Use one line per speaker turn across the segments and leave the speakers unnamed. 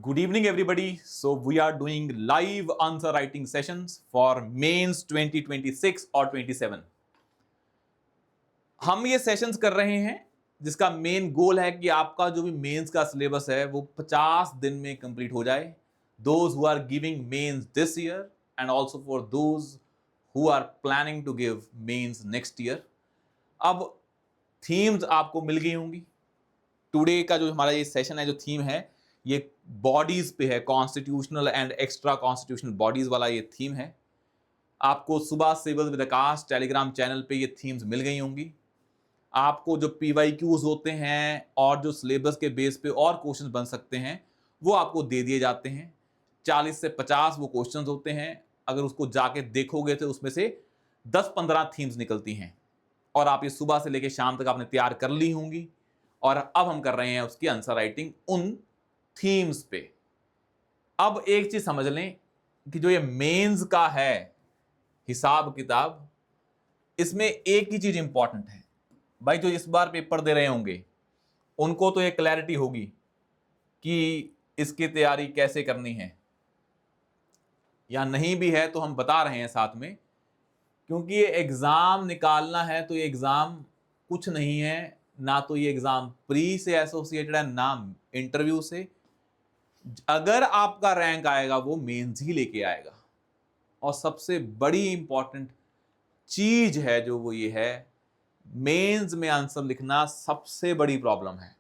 Good evening, everybody. So we are doing live answer writing sessions for mains 2026 और 27. हम ये sessions कर रहे हैं जिसका मेन गोल है कि आपका जो भी मेंस का सिलेबस है वो 50 दिन में कंप्लीट हो जाए. Those who are giving mains this year and also for those who are planning to give mains next year. अब थीम्स आपको मिल गई होंगी. टुडे का जो हमारा ये सेशन है, जो थीम है, ये बॉडीज पे है. Constitutional and extra constitutional bodies वाला ये थीम है. आपको सुबह civil with Aakash Telegram channel पे ये थीम्स मिल गई होंगी. आपको जो PYQs होते हैं और जो सिलेबस के बेस पे और क्वेश्चंस बन सकते हैं वो आपको दे दिए जाते हैं. 40 से 50 वो क्वेश्चंस होते हैं. अगर उसको जाके देखोगे तो उसमें से 10-15 थीम्स निकलती हैं और आप ये सुबह से लेके शाम तक आपने तैयार कर ली होंगी. और अब हम कर रहे हैं उसकी आंसर राइटिंग उन थीम्स पे. अब एक चीज समझ लें कि जो ये मेंस का है हिसाब किताब, इसमें एक ही चीज इंपॉर्टेंट है भाई. जो इस बार पेपर दे रहे होंगे उनको तो ये क्लैरिटी होगी कि इसकी तैयारी कैसे करनी है, या नहीं भी है तो हम बता रहे हैं साथ में, क्योंकि ये एग्जाम निकालना है तो ये एग्जाम कुछ नहीं है. ना तो ये एग्जाम प्री से एसोसिएटेड है ना इंटरव्यू से. अगर आपका रैंक आएगा वो मेंस ही लेके आएगा. और सबसे बड़ी इंपॉर्टेंट चीज है जो वो ये है, मेंस में आंसर लिखना सबसे बड़ी प्रॉब्लम है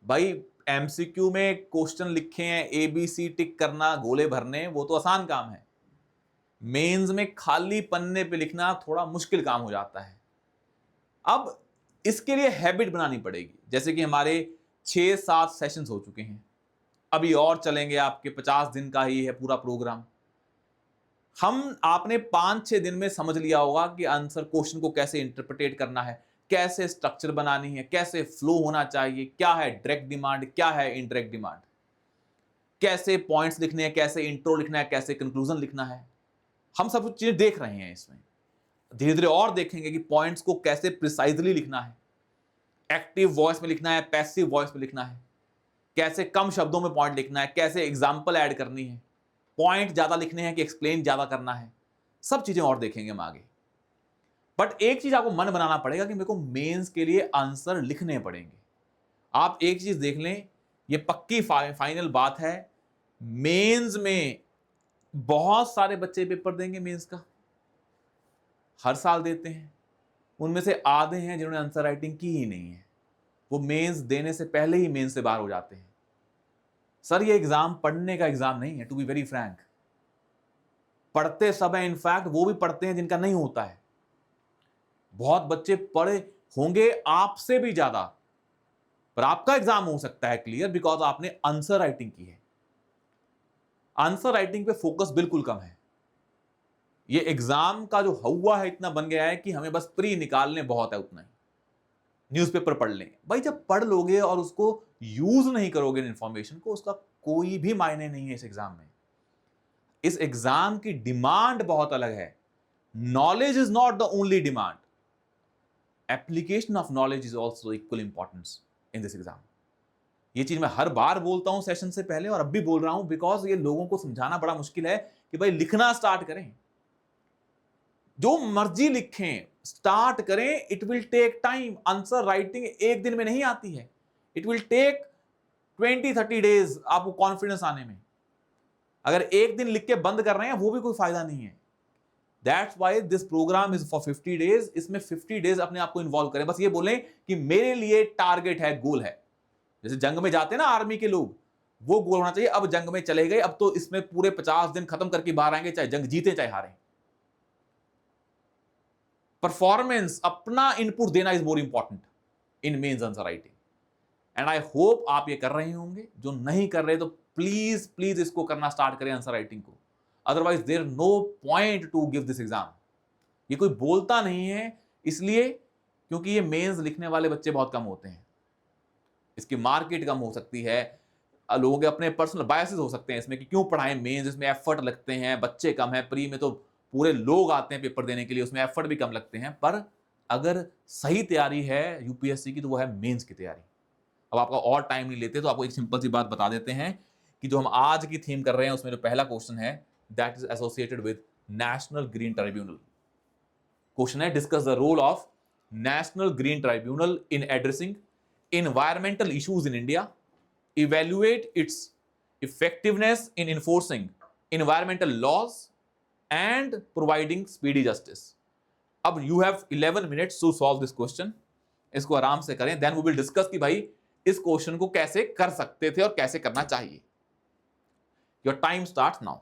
भाई. MCQ में क्वेश्चन लिखे हैं, ABC टिक करना, गोले भरने, वो तो आसान काम है. मेंस में खाली पन्ने पे लिखना थोड़ा मुश्किल काम हो जाता है. अब इसके लिए हैबिट बनानी पड़ेगी. जैसे कि हमारे 6-7 सेशंस हो चुके हैं, अभी और चलेंगे. आपके 50 दिन का ही है पूरा प्रोग्राम. आपने 5-6 दिन में समझ लिया होगा कि आंसर क्वेश्चन को कैसे इंटरप्रिटेट करना है, कैसे स्ट्रक्चर बनानी है, कैसे फ्लो होना चाहिए, क्या है डायरेक्ट डिमांड, क्या है इनडायरेक्ट डिमांड, कैसे पॉइंट्स लिखने हैं, कैसे इंट्रो लिखना है, कैसे कंक्लूजन लिखना है. हम सब कुछ चीजें देख रहे हैं. इसमें धीरे धीरे और देखेंगे कि पॉइंट्स को कैसे प्रिसाइजली लिखना है, एक्टिव वॉइस में लिखना है, पैसिव वॉइस में लिखना है, कैसे कम शब्दों में पॉइंट लिखना है, कैसे एग्जाम्पल ऐड करनी है, पॉइंट ज्यादा लिखने हैं कि एक्सप्लेन ज्यादा करना है. सब चीजें और देखेंगे हम आगे. बट एक चीज आपको मन बनाना पड़ेगा कि मेरे को मेंस के लिए आंसर लिखने पड़ेंगे. आप एक चीज देख लें, ये पक्की फाइनल बात है, मेंस में बहुत सारे बच्चे पेपर देंगे मेंस का, हर साल देते हैं. उनमें से आधे हैं जिन्होंने आंसर राइटिंग की ही नहीं है. वो मेंस देने से पहले ही मेंस से बाहर हो जाते हैं. सर ये एग्जाम पढ़ने का एग्जाम नहीं है, टू बी वेरी फ्रैंक. पढ़ते सब हैं, इनफैक्ट वो भी पढ़ते हैं जिनका नहीं होता है. बहुत बच्चे पढ़े होंगे आपसे भी ज्यादा, पर आपका एग्जाम हो सकता है क्लियर बिकॉज आपने आंसर राइटिंग की है. आंसर राइटिंग पे फोकस बिल्कुल कम है. ये एग्जाम का जो हुआ है इतना बन गया है कि हमें बस प्री निकालने बहुत है, उतना ही. न्यूज़पेपर पढ़ लें भाई. जब पढ़ लोगे और उसको यूज नहीं करोगे इंफॉर्मेशन को, उसका कोई भी मायने नहीं है इस एग्जाम में. इस एग्जाम की डिमांड बहुत अलग है. Knowledge is not the only demand. Application of knowledge is also equal importance in this exam. ये चीज मैं हर बार बोलता हूं सेशन से पहले और अब भी बोल रहा हूं, बिकॉज ये लोगों को समझाना बड़ा मुश्किल है कि भाई लिखना स्टार्ट करें, जो मर्जी लिखें, स्टार्ट करें. It will take time. Answer writing एक दिन में नहीं आती है. इट विल टेक 20-30 डेज आपको कॉन्फिडेंस आने में. अगर एक दिन लिख के बंद कर रहे हैं वो भी कोई फायदा नहीं है. That's why this programme is for 50 days. इसमें 50 डेज अपने आप को इन्वॉल्व करें. बस ये बोलें कि मेरे लिए टारगेट है, गोल है. जैसे जंग में जाते हैं ना आर्मी के लोग, वो गोल होना चाहिए. अब जंग में चले गए, अब तो इसमें पूरे 50 दिन खत्म करके बाहर आएंगे, चाहे जंग जीते चाहे हारें. परफॉर्मेंस, अपना इनपुट देना is more important in mains answer writing. And I hope आप ये कर रहे होंगे. जो नहीं कर रहे तो प्लीज प्लीज इसको करना स्टार्ट करें आंसर राइटिंग को. Otherwise there no point to give this exam. ये कोई बोलता नहीं है इसलिए क्योंकि ये मेंस लिखने वाले बच्चे बहुत कम होते हैं. इसकी मार्केट कम हो सकती है, लोगों के अपने पर्सनल बायसेस हो सकते हैं इसमें कि क्यों पढ़ाएं मेंस, इसमें एफर्ट लगते हैं, बच्चे कम है. प्री में तो पूरे लोग आते हैं पेपर देने के लिए, उसमें एफर्ट भी कम लगते हैं. पर अगर सही तैयारी है यूपीएससी की तो वो है मेंस की तैयारी. अब आपका और टाइम नहीं लेते तो आपको एक सिंपल सी बात बता देते हैं कि जो हम आज की थीम कर रहे हैं उसमें जो पहला क्वेश्चन है that is associated with national green tribunal. Question है discuss the role of national green tribunal in addressing environmental issues in India, evaluate its effectiveness in enforcing environmental laws and providing speedy justice. अब you have 11 minutes to solve this question. इसको आराम से करें, then we will discuss कि भाई इस question को कैसे कर सकते थे और कैसे करना चाहिए। Your time starts now.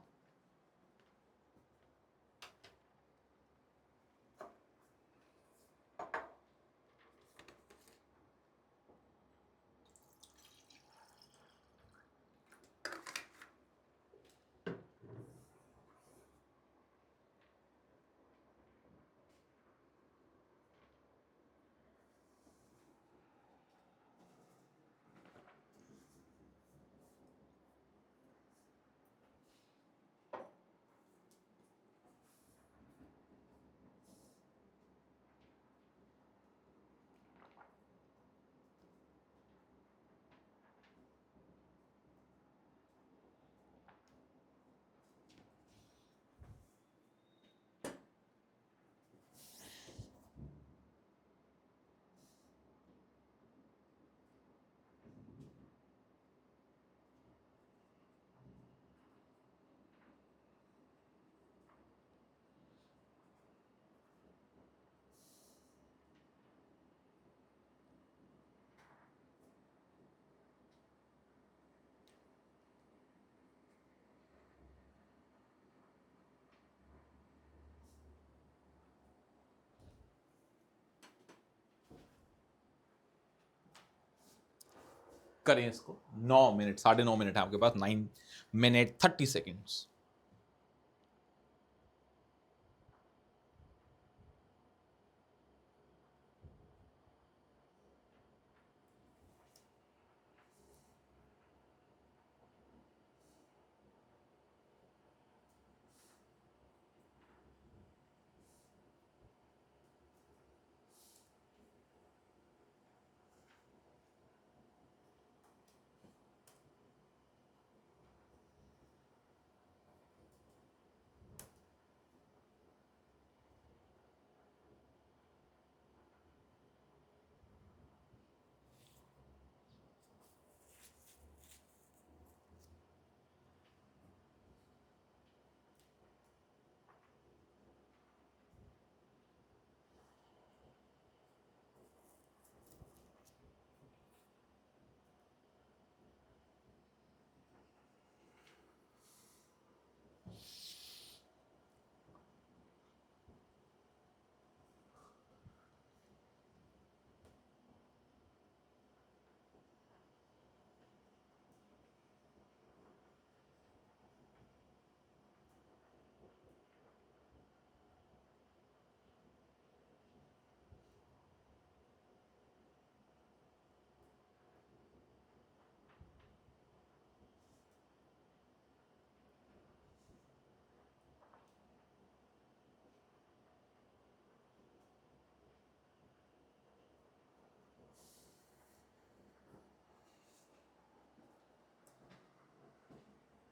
करें इसको 9 मिनट, 9:30 है आपके पास, 9 minutes 30 seconds।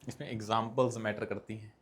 इसमें एग्जाम्पल्स मैटर करती हैं।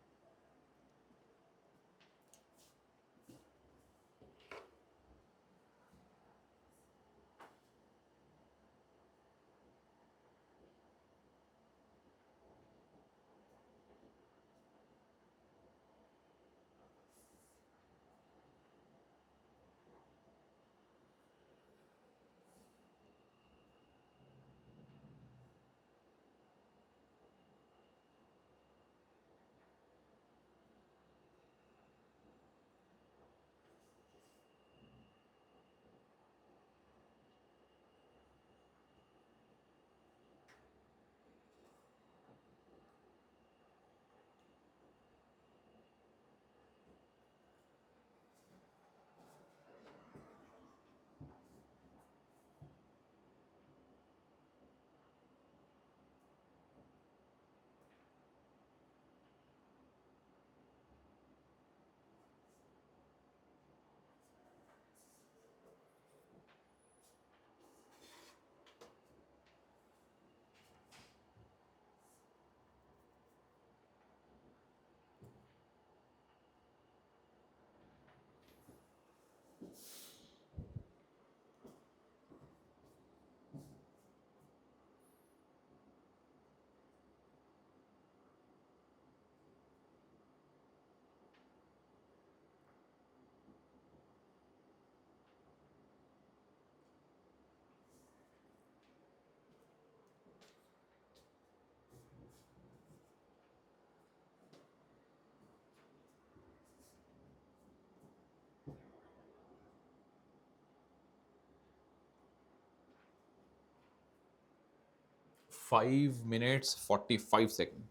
5 minutes 45 seconds.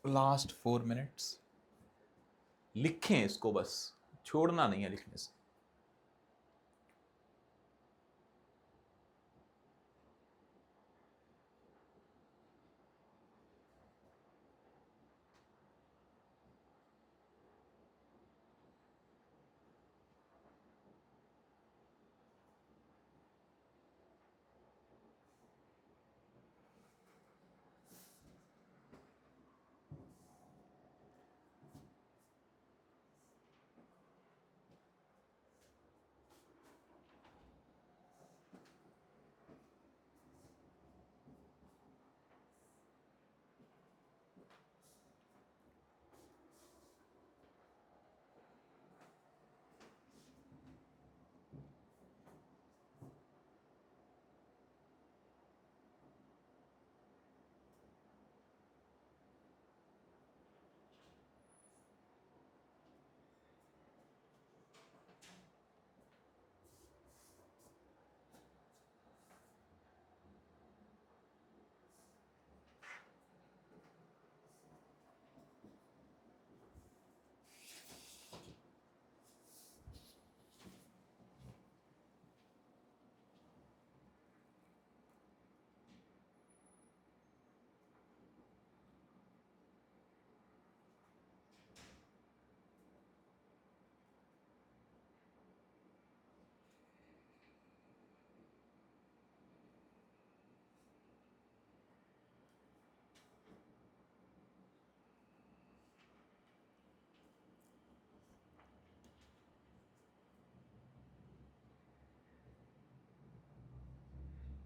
Last 4 minutes. लिखें इसको, बस छोड़ना नहीं है लिखने से.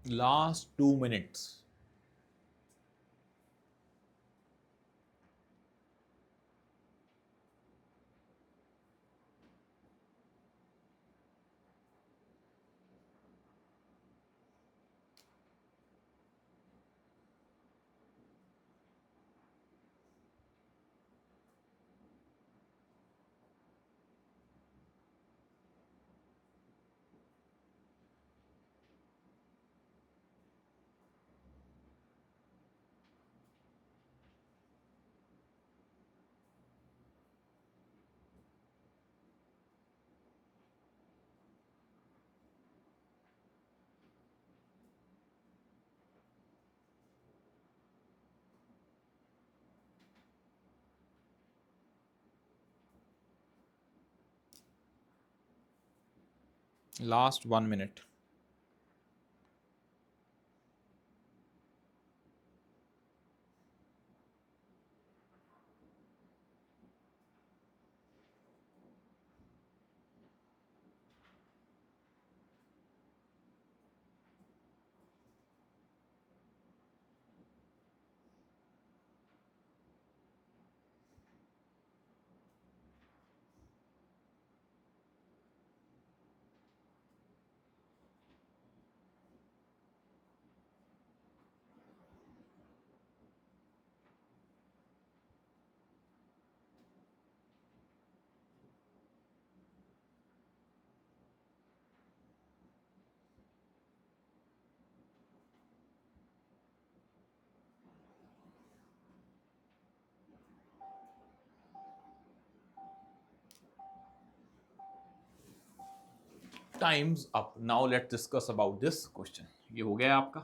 Last 2 minutes. Last 1 minute. Times up. Now let's discuss about this question. ये हो गया आपका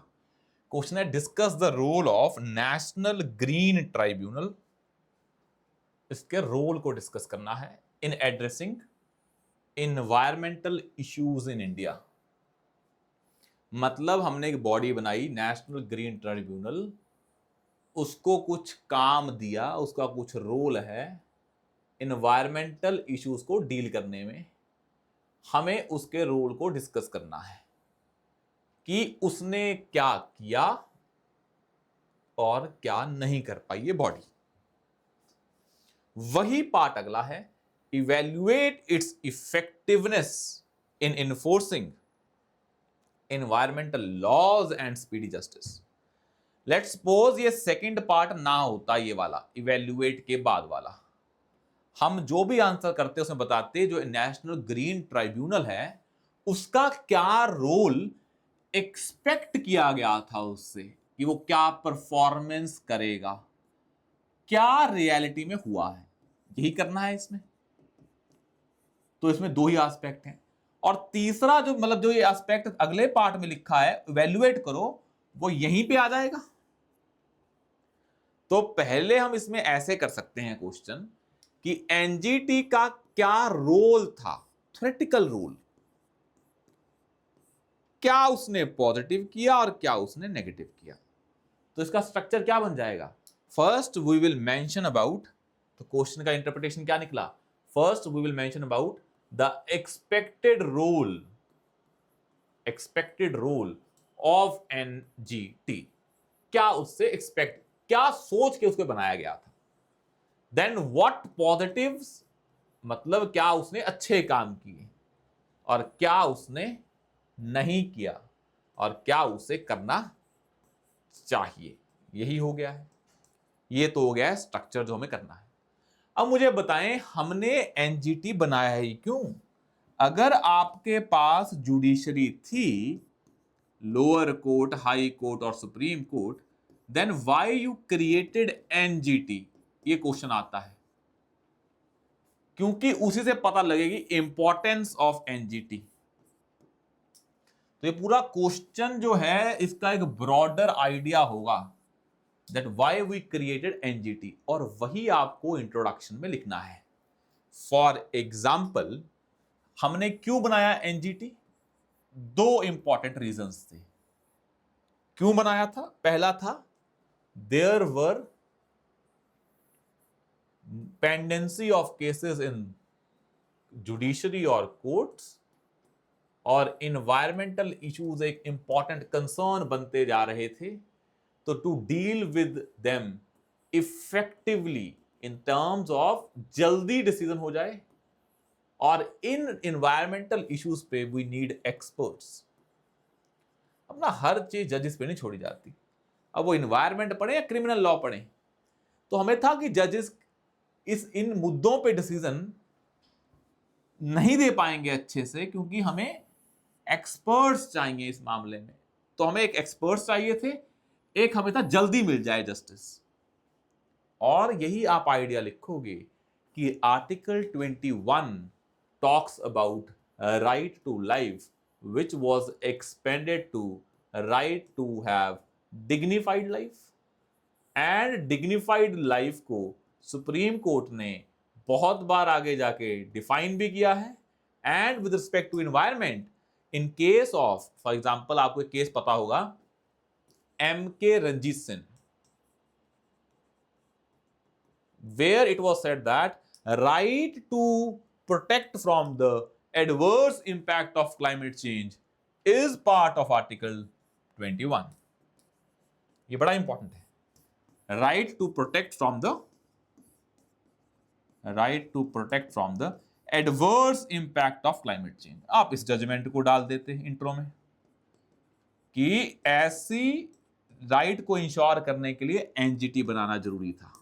क्वेश्चन है, discuss the role of national green tribunal. इसके रोल को डिस्कस करना है in addressing environmental issues in India. मतलब हमने एक बॉडी बनाई नेशनल ग्रीन ट्राइब्यूनल, उसको कुछ काम दिया, उसका कुछ रोल है इन्वायरमेंटल इश्यूज को डील करने में. हमें उसके रोल को डिस्कस करना है कि उसने क्या किया और क्या नहीं कर पाई ये बॉडी. वही पार्ट अगला है, evaluate its effectiveness in enforcing environmental laws and speedy justice. Let's suppose ये सेकंड पार्ट ना होता, ये वाला इवेल्युएट के बाद वाला, हम जो भी आंसर करते हैं उसमें बताते जो नेशनल ग्रीन ट्राइब्यूनल है उसका क्या रोल एक्सपेक्ट किया गया था उससे, कि वो क्या परफॉर्मेंस करेगा, क्या रियलिटी में हुआ है, यही करना है इसमें. तो इसमें दो ही एस्पेक्ट हैं. और तीसरा जो मतलब जो ये एस्पेक्ट अगले पार्ट में लिखा है इवैल्यूएट करो, वो यहीं पे आ जाएगा. तो पहले हम इसमें ऐसे कर सकते हैं क्वेश्चन कि एनजीटी का क्या रोल था, थ्योरेटिकल रोल, क्या उसने पॉजिटिव किया और क्या उसने नेगेटिव किया. तो इसका स्ट्रक्चर क्या बन जाएगा, first we will mention about, तो क्वेश्चन का इंटरप्रिटेशन क्या निकला, first we will mention about the expected role of NGT. क्या उससे एक्सपेक्ट, क्या सोच के उसको बनाया गया था. देन व्हाट पॉजिटिव्स, मतलब क्या उसने अच्छे काम किए और क्या उसने नहीं किया और क्या उसे करना चाहिए. यही हो गया है. ये तो हो गया है स्ट्रक्चर जो हमें करना है. अब मुझे बताएं हमने एनजीटी बनाया है क्यों. अगर आपके पास जुडिशरी थी, लोअर कोर्ट, हाई कोर्ट और supreme court, then why you created NGT, ये क्वेश्चन आता है. क्योंकि उसी से पता लगेगी इंपॉर्टेंस ऑफ एनजीटी. तो ये पूरा क्वेश्चन जो है इसका एक ब्रॉडर आइडिया होगा that why we created NGT, और वही आपको इंट्रोडक्शन में लिखना है. फॉर एग्जाम्पल हमने क्यों बनाया एनजीटी, दो इंपॉर्टेंट रीजंस थे क्यों बनाया था. पहला था there were pendency of cases in judiciary और कोर्ट्स, और इन्वायरमेंटल इश्यूज एक इंपॉर्टेंट कंसर्न बनते जा रहे थे. तो to deal with them effectively in terms of जल्दी डिसीजन हो जाए, और इन इन्वायरमेंटल इश्यूज पे वी नीड एक्सपर्ट्स. अब ना हर चीज जजेस पे नहीं छोड़ी जाती. अब वो इन्वायरमेंट पढ़े या क्रिमिनल लॉ पढ़े, तो हमें था कि जजेस इन मुद्दों पे डिसीजन नहीं दे पाएंगे अच्छे से, क्योंकि हमें एक्सपर्ट्स चाहिए इस मामले में. तो हमें एक एक्सपर्ट्स चाहिए थे, एक हमें था जल्दी मिल जाए जस्टिस. और यही आप आइडिया लिखोगे कि article 21 talks about right to life, which was expanded to right to have dignified life. And dignified life को सुप्रीम कोर्ट ने बहुत बार आगे जाके डिफाइन भी किया है. And with respect to environment, in case of, for example आपको एक केस पता होगा, MK Ranjit Singh, where it was said that right to protect from the adverse impact of climate change is part of article 21. ये बड़ा important है. right to protect from the adverse impact of climate change. आप इस judgement को डाल देते हैं intro में कि ऐसी राइट को इंश्योर करने के लिए एनजीटी बनाना जरूरी था.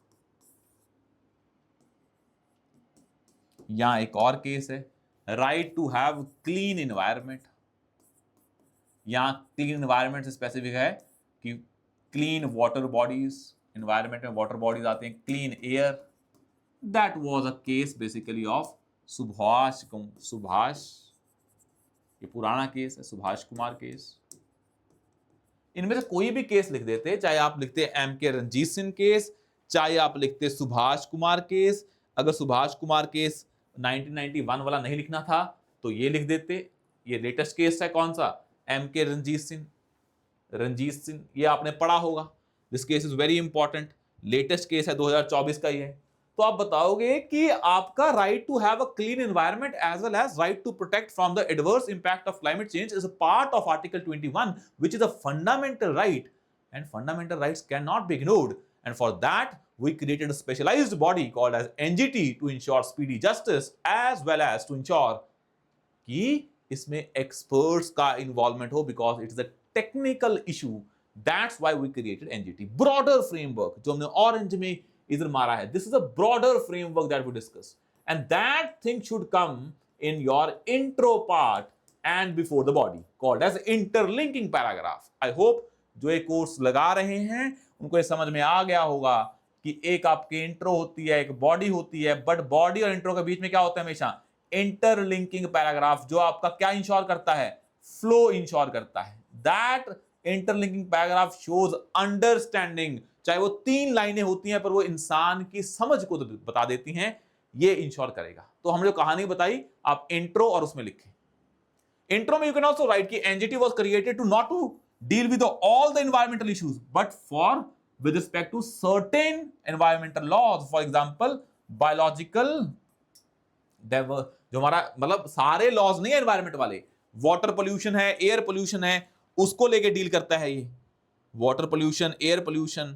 यहां एक और केस है, right to have clean environment. यहां क्लीन इन्वायरमेंट से स्पेसिफिक है कि क्लीन वाटर बॉडीज, इन्वायरमेंट में वाटर बॉडीज आते हैं, clean air. That was a case basically of Subhash ये पुराना केस है, सुभाष कुमार केस। इनमें से कोई भी केस लिख देते, चाहे आप लिखते एम के रंजीत सिंह केस, चाहे आप लिखते सुभाष कुमार केस। अगर सुभाष कुमार केस 1991 वाला नहीं लिखना था तो ये लिख देते। ये लेटेस्ट केस है कौन सा, एम के रंजीत सिंह। रंजीत सिंह ये आपने पढ़ा होगा, this case is very important, latest case है 2024 का ही है। तो आप बताओगे कि आपका right to have a clean environment as well as right to protect from the adverse impact of climate change is a part of article 21 which is a fundamental right and fundamental rights can not be ignored and for that we created a specialized body called as NGT to ensure speedy justice as well as to ensure कि इसमें experts का involvement हो because it is a technical issue. That's why we created NGT. Broader framework जो हमने orange में इधर मारा है. This is a broader framework that we discuss. And that thing should come in your intro part and before the body called as interlinking paragraph. I hope जो ये course लगा रहे हैं उनको ये समझ में आ गया होगा कि एक आपकी इंट्रो होती है, एक बॉडी होती है, बट बॉडी और इंट्रो के बीच में क्या होता है हमेशा, इंटरलिंकिंग पैराग्राफ, जो आपका क्या इंश्योर करता है, फ्लो इंश्योर करता है। That interlinking paragraph shows understanding, चाहे वो 3 लाइनें होती हैं पर वो इंसान की समझ को बता देती हैं, ये इंश्योर करेगा। तो हमने जो कहानी बताई आप इंट्रो और उसमें लिखें। इंट्रो में यू कैन ऑल्सो राइट कि NGT was created to not to deal with all the environmental issues but for with respect to certain environmental laws, for example biological जो हमारा मतलब सारे लॉज नहीं है एनवायरमेंट वाले, वाटर पोल्यूशन है, air pollution है, उसको लेके डील करता है ये, water pollution, air pollution,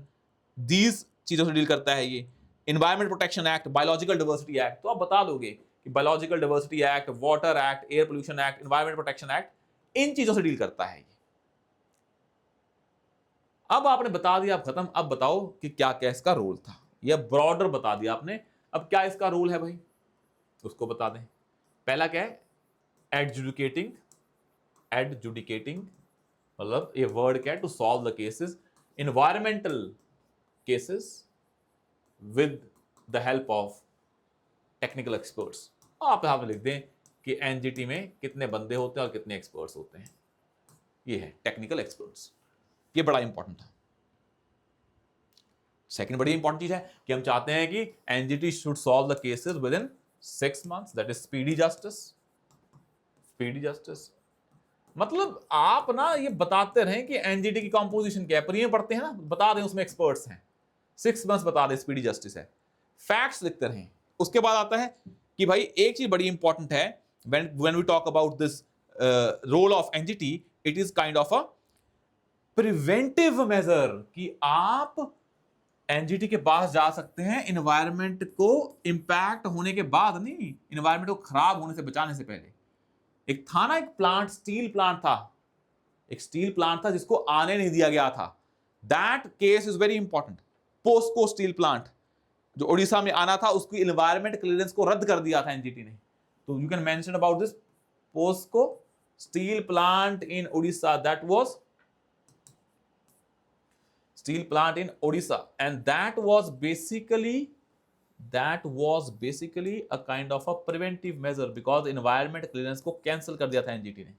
these चीजों से डील करता है ये। Environment protection act, biological diversity act, तो आप बता दोगे कि biological diversity act, water act, air pollution act, environment protection act, इन चीजों से डील करता है ये। अब आपने बता दिया, अब खत्म। अब बताओ कि क्या क्या इसका रोल था, यह ब्रॉडर बता दिया आपने, अब क्या इसका रोल है भाई, उसको बता दें। पहला क्या है, एडजुडिकेटिंग, एडजुडिकेटिंग मतलब ये वर्ड क्या है, to solve the cases, environmental cases with the help of technical experts. आप यहां पे लिख दें कि एनजीटी में कितने बंदे होते हैं और कितने एक्सपर्ट्स होते हैं, ये है टेक्निकल एक्सपर्ट्स। ये बड़ा इंपॉर्टेंट था। सेकंड बड़ी इंपॉर्टेंट चीज है कि हम चाहते हैं कि NGT should solve the cases with in 6 months, that is speedy justice. Speedy justice मतलब आप ना ये बताते रहें कि एनजीटी की कंपोजिशन क्या है, पर ये पढ़ते हैं ना, बता दें उसमें एक्सपर्ट्स हैं, 6 months बता दें स्पीडी जस्टिस है, फैक्ट्स लिखते रहें। उसके बाद आता है कि भाई एक चीज बड़ी इंपॉर्टेंट है, when we talk about this role of NGT, it is kind of a preventive measure, कि आप एनजीटी के पास जा सकते हैं एनवायरनमेंट को इंपैक्ट होने के बाद नहीं, एनवायरनमेंट को खराब होने से बचाने से पहले। एक था ना, एक प्लांट, स्टील प्लांट था, एक स्टील प्लांट था जिसको आने नहीं दिया गया था। That case is very important. POSCO steel plant जो ओडिशा में आना था, उसकी एनवायरनमेंट क्लियरेंस को रद्द कर दिया था एनजीटी ने। तो you can mention about this POSCO steel plant in Odisha, that was steel plant in Odisha, and that was basically a kind of a preventive measure because environment clearance को cancel कर दिया था एनजीटी ने।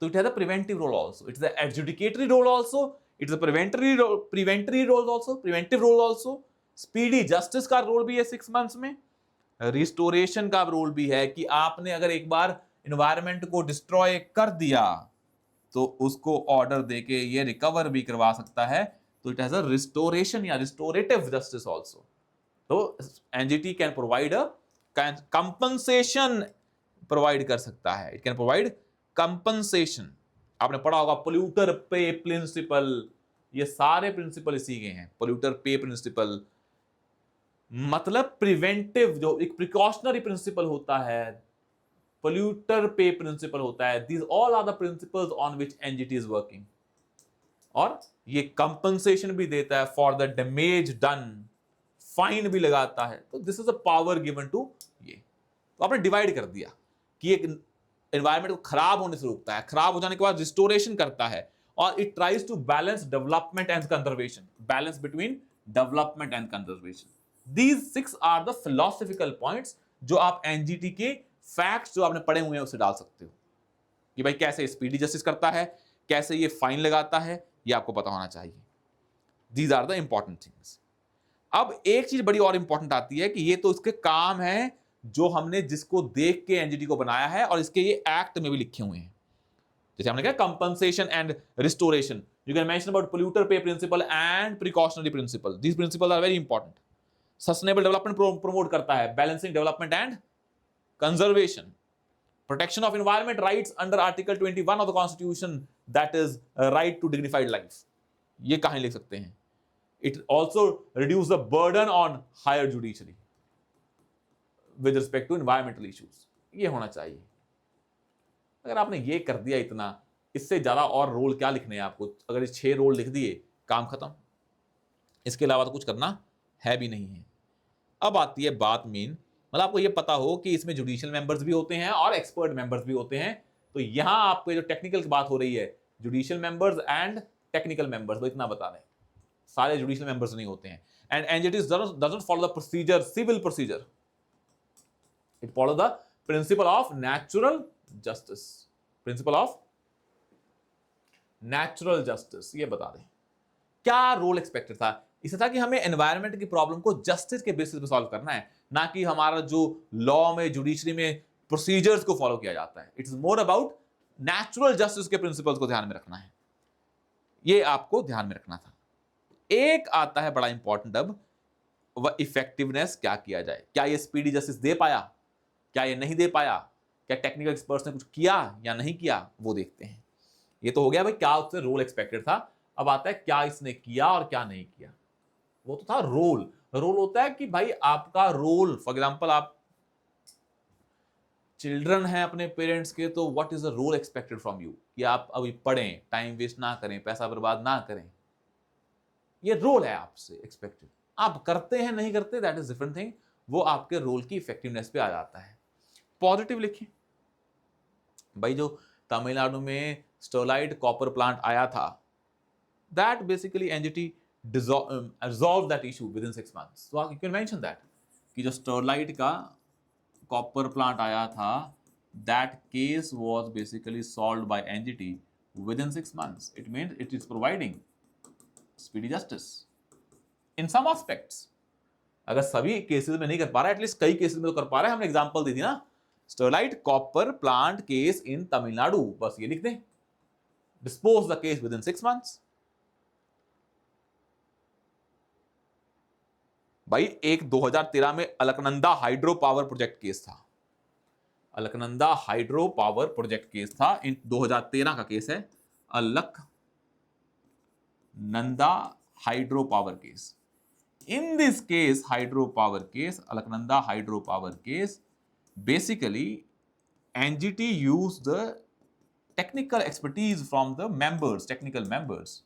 तो it has a preventive role also, it is a adjudicatory role also, it is a preventive role also, speedy justice का role भी है 6 months में, रिस्टोरेशन का रोल भी है कि आपने अगर एक बार environment को डिस्ट्रॉय कर दिया तो उसको ऑर्डर देके ये रिकवर भी करवा सकता है। तो इट हैज अ रिस्टोरेशन या रिस्टोरेटिव जस्टिस आल्सो। तो NGT can provide a compensation, provide कर सकता है, इट कैन प्रोवाइड कंपनसेशन। आपने पढ़ा होगा पोल्यूटर पे प्रिंसिपल, ये सारे प्रिंसिपल इसी के हैं। पोल्यूटर पे प्रिंसिपल मतलब प्रिवेंटिव, जो एक प्रिकॉशनरी प्रिंसिपल होता है, पोल्यूटर पे प्रिंसिपल होता है। These all are the principles on which NGT is working. और ये कंपनसेशन भी देता है for the damage done, fine भी लगाता है। तो this is a power given to ये। तो आपने डिवाइड कर दिया कि एक एनवायरनमेंट को खराब होने से रोकता है, खराब हो जाने के बाद रिस्टोरेशन करता है, और it tries to balance development and conservation, balance between development and conservation. These 6 are the philosophical points जो आप एनजीटी के फैक्ट्स जो आपने पढ़े हुए हैं उसे डाल सकते हो। कि भाई कैसे स्पीडी जस्टिस करता है, कैसे ये फाइन लगाता है, ये आपको पता होना चाहिए। These are the important things. अब एक चीज बड़ी और इंपॉर्टेंट आती है कि ये तो इसके काम है जो हमने जिसको देख के एनजीटी को बनाया है, और इसके ये एक्ट में भी लिखे हुए हैं। जैसे हमने कहा compensation and restoration, you can mention about polluter pay principle and precautionary principle, these principle are very important. Sustainable development promote करता है, balancing development and conservation, protection of environment rights under article 21 of the constitution, that is right to dignified life, ये कहां लिख सकते हैं। it also reduce the burden on higher judiciary with respect to environmental issues, ये होना चाहिए। अगर आपने ये कर दिया इतना, इससे ज्यादा और रोल क्या लिखने हैं आपको? अगर ये 6 रोल लिख दिए, काम खत्म। इसके अलावा तो कुछ करना है भी नहीं है। अब आती है बात मेन, मतलब आपको ये पता हो कि इसमें जुडिशियल मेंबर्स भी होते हैं और एक्सपर्ट मेंबर्स भी होते हैं। तो यहां आपको जो टेक्निकल की बात हो रही है, judicial members and technical members, तो इतना बता दें, सारे जुडिशियल मेंबर्स नहीं होते हैं। And NGT doesn't follow the procedure, civil procedure, it follow the principle of natural justice, principle of natural justice. ये बता दें क्या रोल एक्सपेक्टेड था। इसे था कि हमें एनवायरनमेंट की प्रॉब्लम को जस्टिस के बेसिस पे सॉल्व करना है, ना कि हमारा जो लॉ में, जुडिशरी में प्रोसीजर्स को फॉलो किया जाता है। It's more about natural justice के प्रिंसिपल्स को ध्यान में रखना है, ये आपको ध्यान में रखना था। एक आता है बड़ा इंपॉर्टेंट, अब वह इफेक्टिवनेस, क्या किया जाए, क्या ये स्पीडी जस्टिस दे पाया, क्या ये नहीं दे पाया, क्या टेक्निकल एक्सपर्ट्स ने कुछ किया या नहीं किया, वो देखते हैं। ये तो हो गया भाई क्या उससे रोल एक्सपेक्टेड था। अब आता है क्या इसने किया और क्या नहीं किया। वो तो था रोल। रोल होता है कि भाई आपका रोल, फॉर एग्जांपल आप चिल्ड्रन हैं अपने पेरेंट्स के, तो what is the role expected from you, कि आप अभी पढ़ें, टाइम वेस्ट ना करें, पैसा बर्बाद ना करें, ये रोल है आपसे एक्सपेक्टेड। आप करते हैं नहीं करते, दैट इज डिफरेंट थिंग, वो आपके रोल की इफेक्टिवनेस पे आ जाता है। पॉजिटिव लिखिए भाई, जो तमिलनाडु में स्टरलाइट कॉपर प्लांट आया था, that basically NGT resolve that issue within 6 months. So you can mention that कि जो स्टरलाइट का कॉपर प्लांट आया था, that case was basically solved by NGT within 6 months. It means it is providing speedy justice in some aspects. अगर सभी cases में नहीं कर पा रहा है, एटलीस्ट कई केसेस में तो कर पा रहा है। हमने एग्जांपल दी थी ना, Sterlite copper plant case in Tamil Nadu, बस ये लिख दें, dispose the case with in 6 months। भाई एक 2013 में Alaknanda hydro power project case था, Alaknanda hydro power project case था, इन 2013 का केस है, Alaknanda hydro power case. In this case, hydro power case, Alaknanda hydro power case, basically NGT use the technical expertise from the members, technical members,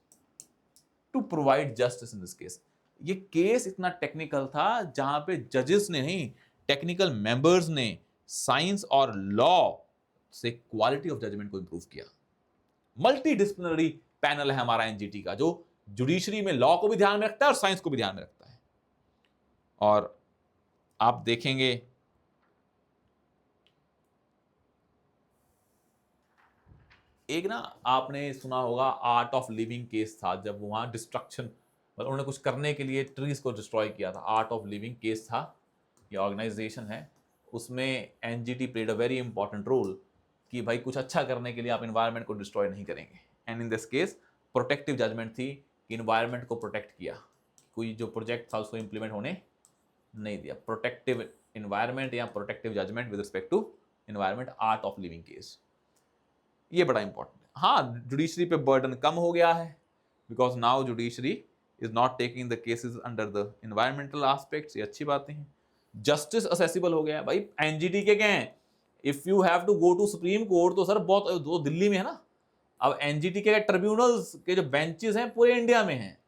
to provide justice in this case. ये case इतना technical था जहां पे जजेस ने नहीं, technical members ने science और लॉ से क्वालिटी ऑफ जजमेंट को इंप्रूव किया। मल्टी डिसिप्लिनरी पैनल है हमारा एनजीटी का, जो जुडिशरी में लॉ को भी ध्यान में रखता है और साइंस को भी ध्यान में रखता है। और आप देखेंगे एक ना, आपने सुना होगा आर्ट ऑफ लिविंग केस था, जब वहां डिस्ट्रक्शन, मतलब उन्होंने कुछ करने के लिए ट्रीज को डिस्ट्रॉय किया था। आर्ट ऑफ लिविंग केस था, ये ऑर्गेनाइजेशन है, उसमें NGT played a very important role कि भाई कुछ अच्छा करने के लिए आप एनवायरनमेंट को डिस्ट्रॉय नहीं करेंगे। And in this case protective judgement थी कि एनवायरनमेंट को प्रोटेक्ट किया, कोई जो प्रोजेक्ट था उसको इंप्लीमेंट होने नहीं दिया। प्रोटेक्टिव एनवायरनमेंट या protective judgement with respect to environment, art of living case, ये बड़ा इंपॉर्टेंट है। हाँ, जुडिशरी पे बर्डन कम हो गया है, because now judiciary is not taking the cases under the environmental aspects, ये अच्छी बातें हैं। जस्टिस असेसिबल हो गया है भाई, एनजीटी के क्या हैं, if you have to go to supreme court, तो सर बहुत वो दिल्ली में है ना, अब एनजीटी के ट्रिब्यूनल्स के जो बेंचेस हैं पूरे इंडिया में हैं,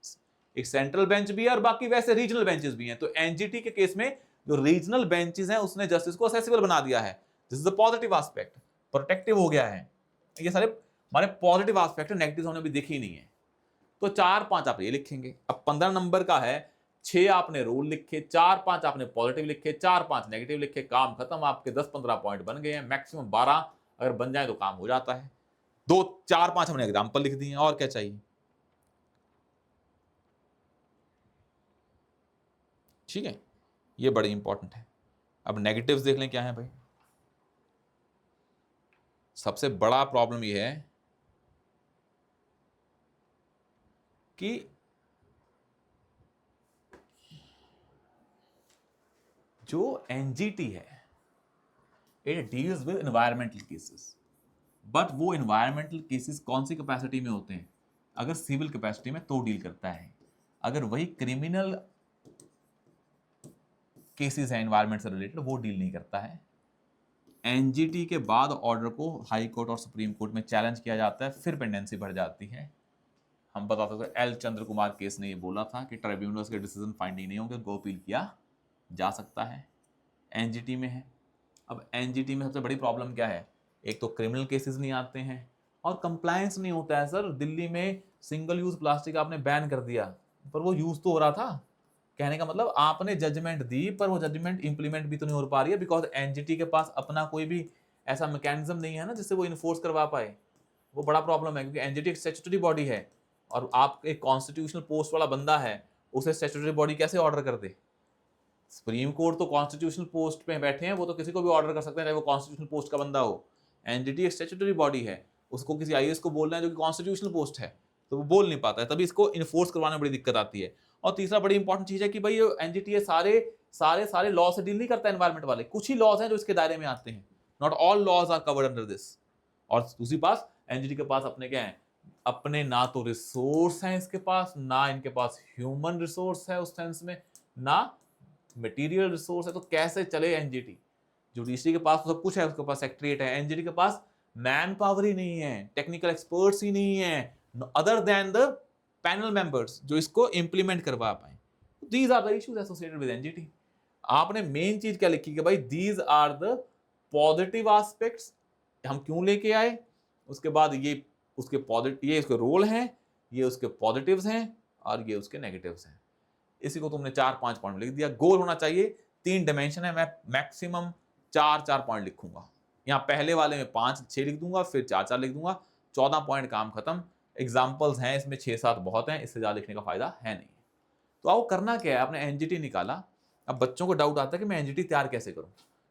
एक सेंट्रल बेंच भी है और बाकी वैसे रीजनल बेंचेस भी हैं। तो एनजीटी के केस में जो रीजनल बेंचेस हैं उसने जस्टिस को असेसिबल बना दिया है, this is the positive aspect, protective हो गया है। ये सारे हमारे पॉजिटिव एस्पेक्ट है, नेगेटिव हमने भी देखी नहीं है। तो 4-5 आप ये लिखेंगे। अब 15 नंबर का है, 6 आपने रूल लिखे, 4-5 आपने पॉजिटिव लिखे, 4-5 नेगेटिव लिखे, काम खत्म, आपके 10-15 पॉइंट बन गए हैं, मैक्सिमम 12 अगर बन जाए तो काम हो जाता है। दो चार पांच हमने एग्जाम्पल लिख दिए, और क्या चाहिए। ठीक है, ये बड़ी इंपॉर्टेंट है। अब नेगेटिव्स देख लें क्या है भाई। सबसे बड़ा प्रॉब्लम ये है कि जो एनजीटी है it deals with environmental cases, but वो एनवायरमेंटल केसेस कौन सी कैपेसिटी में होते हैं, अगर सिविल कैपेसिटी में तो डील करता है, अगर वही क्रिमिनल केसेस हैं एनवायरमेंट से रिलेटेड वो डील नहीं करता है। एनजीटी के बाद ऑर्डर को हाई कोर्ट और सुप्रीम कोर्ट में चैलेंज किया जाता है, फिर पेंडेंसी बढ़ जाती है। हम बता सकते हैं एल चंद्र कुमार केस ने ये बोला था कि ट्राइब्यूनल्स के डिसीजन फाइंडिंग नहीं होंगे, उनको अपील किया जा सकता है। एनजीटी में है। अब एनजीटी में सबसे बड़ी प्रॉब्लम क्या है, एक तो क्रिमिनल केसेस नहीं आते हैं और कंप्लायंस नहीं होता है। सर दिल्ली में सिंगल यूज प्लास्टिक आपने बैन कर दिया, पर वो यूज तो हो रहा था। कहने का मतलब आपने जजमेंट दी पर वो जजमेंट इंप्लीमेंट भी तो नहीं हो पा रही है, बिकॉज एनजीटी के पास अपना कोई भी ऐसा मैकेनिज्म नहीं है ना जिससे वो इन्फोर्स करवा पाए। वो बड़ा प्रॉब्लम है, क्योंकि एनजीटी एक स्टैट्यूटरी बॉडी है और आप एक कॉन्स्टिट्यूशनल पोस्ट वाला बंदा है, उसे स्टैट्यूटरी बॉडी कैसे ऑर्डर कर दे। सुप्रीम कोर्ट तो कॉन्स्टिट्यूशनल पोस्ट पे बैठे हैं, वो तो किसी को भी ऑर्डर कर सकते हैं, चाहे वो कॉन्स्टिट्यूशनल पोस्ट का बंदा हो। एनजीटी एक स्टैट्यूटरी बॉडी है, उसको किसी आईएएस को बोलना है जो कि कॉन्स्टिट्यूशनल पोस्ट है, तो वो बोल नहीं पाता है, तभी इसको इन्फोर्स करवाने में बड़ी दिक्कत आती है। और तीसरा बड़ी इंपॉर्टेंट चीज है कि भाई एनजीटी सारे सारे सारे लॉ से डील नहीं करता एनवायरमेंट वाले, कुछ ही लॉज हैं जो इसके दायरे में आते हैं। Not all laws are covered under this. और दूसरी पास एनजीटी के पास अपने क्या है, अपने ना तो रिसोर्स हैं इसके पास, ना इनके पास ह्यूमन रिसोर्स है उस सेंस में, ना मटेरियल रिसोर्स है। तो कैसे चले एनजीटी। जुडिशरी के पास तो सब कुछ है, उसके पास सेक्रेटरीट है, एनजीटी के पास मैन पावर ही नहीं है, टेक्निकल एक्सपर्ट्स ही नहीं है, other than the panel members जो इसको इंप्लीमेंट करवा पाए। These are the issues associated with NGT. आपने मेन चीज क्या लिखी कि भाई these are the positive aspects, हम क्यों लेके आए, उसके बाद ये उसके पॉजिटिव, ये उसके रोल हैं, ये उसके पॉजिटिव्स हैं और ये उसके नेगेटिव्स हैं। इसी को तुमने 4-5 पॉइंट लिख दिया। गोल होना चाहिए 3 डायमेंशन है, मैं मैक्सिमम 4-4 पॉइंट लिखूंगा। यहाँ पहले वाले में 5-6 लिख दूंगा, फिर 4-4 लिख दूंगा, 14 पॉइंट काम खत्म। एग्जाम्पल्स हैं इसमें 6-7 बहुत हैं, इससे ज्यादा लिखने का फायदा है नहीं। तो आओ करना क्या है, आपने एनजीटी निकाला। अब बच्चों को डाउट आता है कि मैं एनजीटी तैयार कैसे करूं।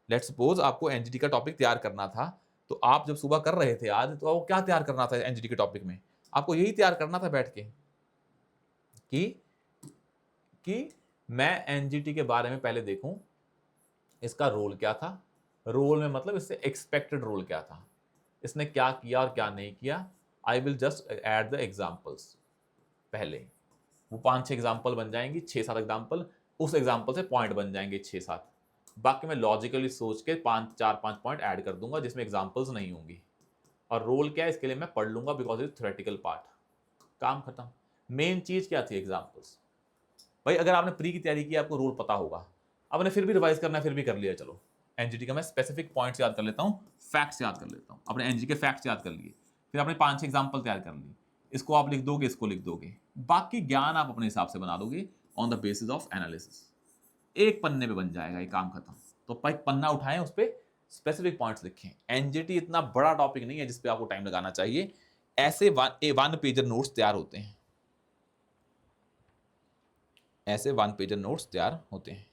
लेट्स सपोज आपको एनजीटी का टॉपिक तैयार करना था, तो आप जब सुबह कर रहे थे आज, तो आपको क्या तैयार करना था एनजीटी के टॉपिक में, आपको यही तैयार करना था बैठ के कि मैं एनजीटी के बारे में पहले देखूं, इसका रोल क्या था। रोल में मतलब इससे एक्सपेक्टेड रोल क्या था, इसने क्या किया और क्या नहीं किया। I will just add the examples. पहले वो 5-6 एग्जाम्पल बन जाएंगी, 6-7 एग्जाम्पल, उस एग्जाम्पल से पॉइंट बन जाएंगे 6-7। बाकी मैं लॉजिकली सोच के 4-5 पॉइंट ऐड कर दूंगा जिसमें एग्जाम्पल्स नहीं होंगी। और रोल क्या है इसके लिए मैं पढ़ लूंगा, बिकॉज इज थ्योरेटिकल पार्ट। काम खत्म। मेन चीज क्या थी, एग्जाम्पल्स। भाई अगर आपने प्री की तैयारी की, आपको रूल पता होगा, आपने फिर भी रिवाइज करना है, फिर भी कर लिया, चलो एनजीटी का मैं स्पेसिफिक पॉइंट्स याद कर लेता हूँ, फैक्ट्स याद कर लेता हूँ। आपने एनजीटी के फैक्ट्स याद कर लिए, फिर आपने 5-6 एग्जाम्पल तैयार कर लिए, इसको आप लिख दोगे, इसको लिख दोगे, बाकी ज्ञान आप अपने हिसाब से बना दोगे on the basis of analysis. एक पन्ने पे बन जाएगा ये, काम खत्म। तो एक पन्ना उठाएं, उस पर स्पेसिफिक पॉइंट्स लिखें। एनजीटी इतना बड़ा टॉपिक नहीं है जिसपे आपको टाइम लगाना चाहिए। ऐसे 1 पेजर नोट्स तैयार होते हैं, ऐसे 1 पेजर नोट्स तैयार होते हैं।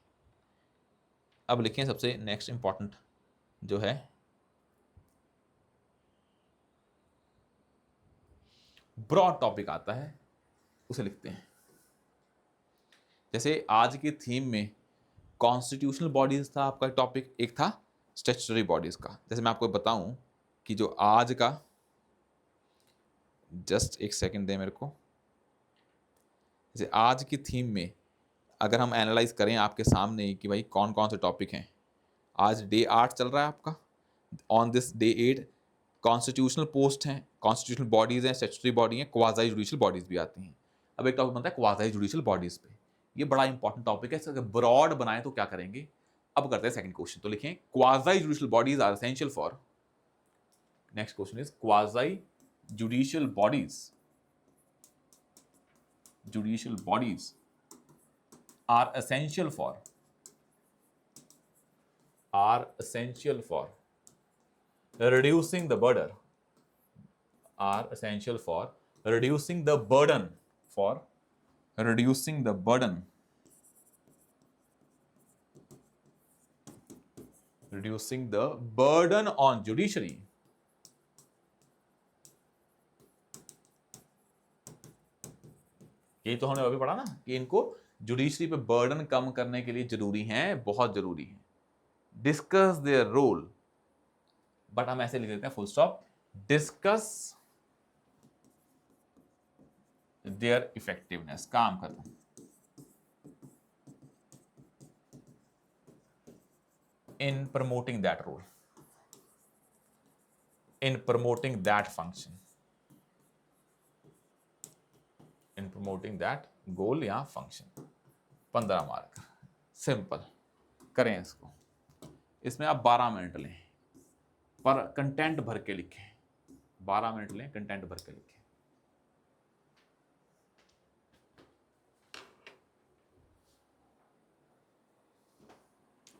अब लिखें सबसे नेक्स्ट इंपॉर्टेंट जो है, ब्रॉड टॉपिक आता है, उसे लिखते हैं। जैसे आज की थीम में कॉन्स्टिट्यूशनल बॉडीज था आपका टॉपिक, एक था स्टैट्यूटरी बॉडीज का। जैसे मैं आपको बताऊं कि जो आज का, जस्ट एक सेकंड दे मेरे को, जैसे आज की थीम में अगर हम एनालाइज करें आपके सामने कि भाई कौन कौन से टॉपिक हैं। आज डे 8 चल रहा है आपका। On this day 8 constitutional post हैं, कॉन्स्टिट्यूशनल बॉडीज हैं, स्टैट्यूटरी बॉडी हैं, क्वाज़ाई जुडिशियल बॉडीज भी आती हैं। अब एक टॉपिक बनता है क्वाज़ाई जुडिशियल बॉडीज पे। ये बड़ा इंपॉर्टेंट टॉपिक है, अगर ब्रॉड बनाए तो क्या करेंगे। अब करते हैं सेकंड क्वेश्चन, तो लिखें quasi judicial bodies are essential for. Next question is quasi judicial bodies, judicial bodies are essential for reducing the burden are essential for reducing the burden, for reducing the burden, reducing the burden on judiciary. ये तो हमने अभी पढ़ा ना कि इनको judiciary पे burden कम करने के लिए जरूरी हैं, बहुत जरूरी है। डिस्कस देयर रोल, बट हम ऐसे लिख देते हैं full stop, discuss their effectiveness, काम खत्म। In promoting that role, in promoting that function, in promoting that goal या फंक्शन। 15 मार्क, सिंपल करें इसको। इसमें आप 12 मिनट लें पर कंटेंट भर के लिखें, 12 मिनट लें, कंटेंट भर के लिखें।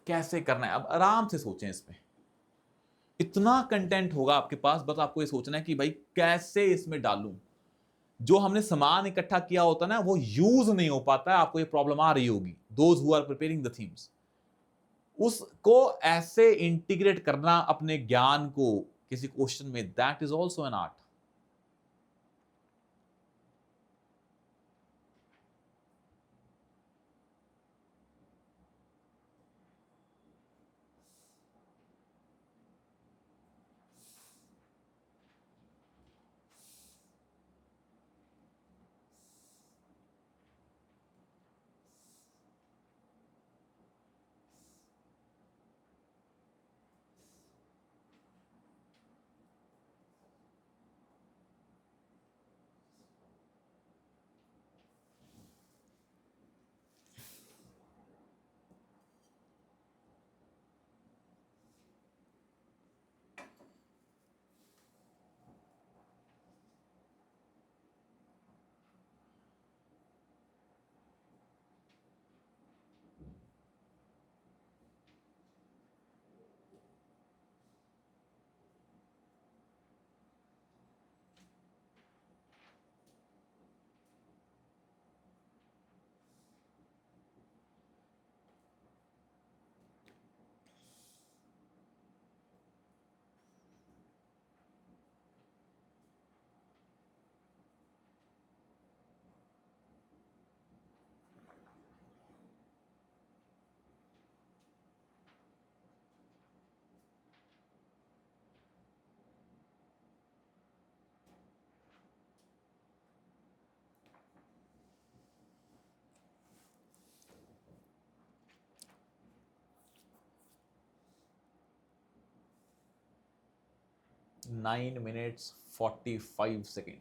कैसे करना है अब आराम से सोचें इस पे। इतना कंटेंट होगा आपके पास, बस आपको ये सोचना है कि भाई कैसे इसमें डालूं। जो हमने सामान इकट्ठा किया होता है ना, वो यूज नहीं हो पाता है, आपको ये प्रॉब्लम आ रही होगी, those who are preparing the themes. उसको ऐसे इंटीग्रेट करना अपने ज्ञान को किसी क्वेश्चन में, that is also an art. Nine minutes 45 second.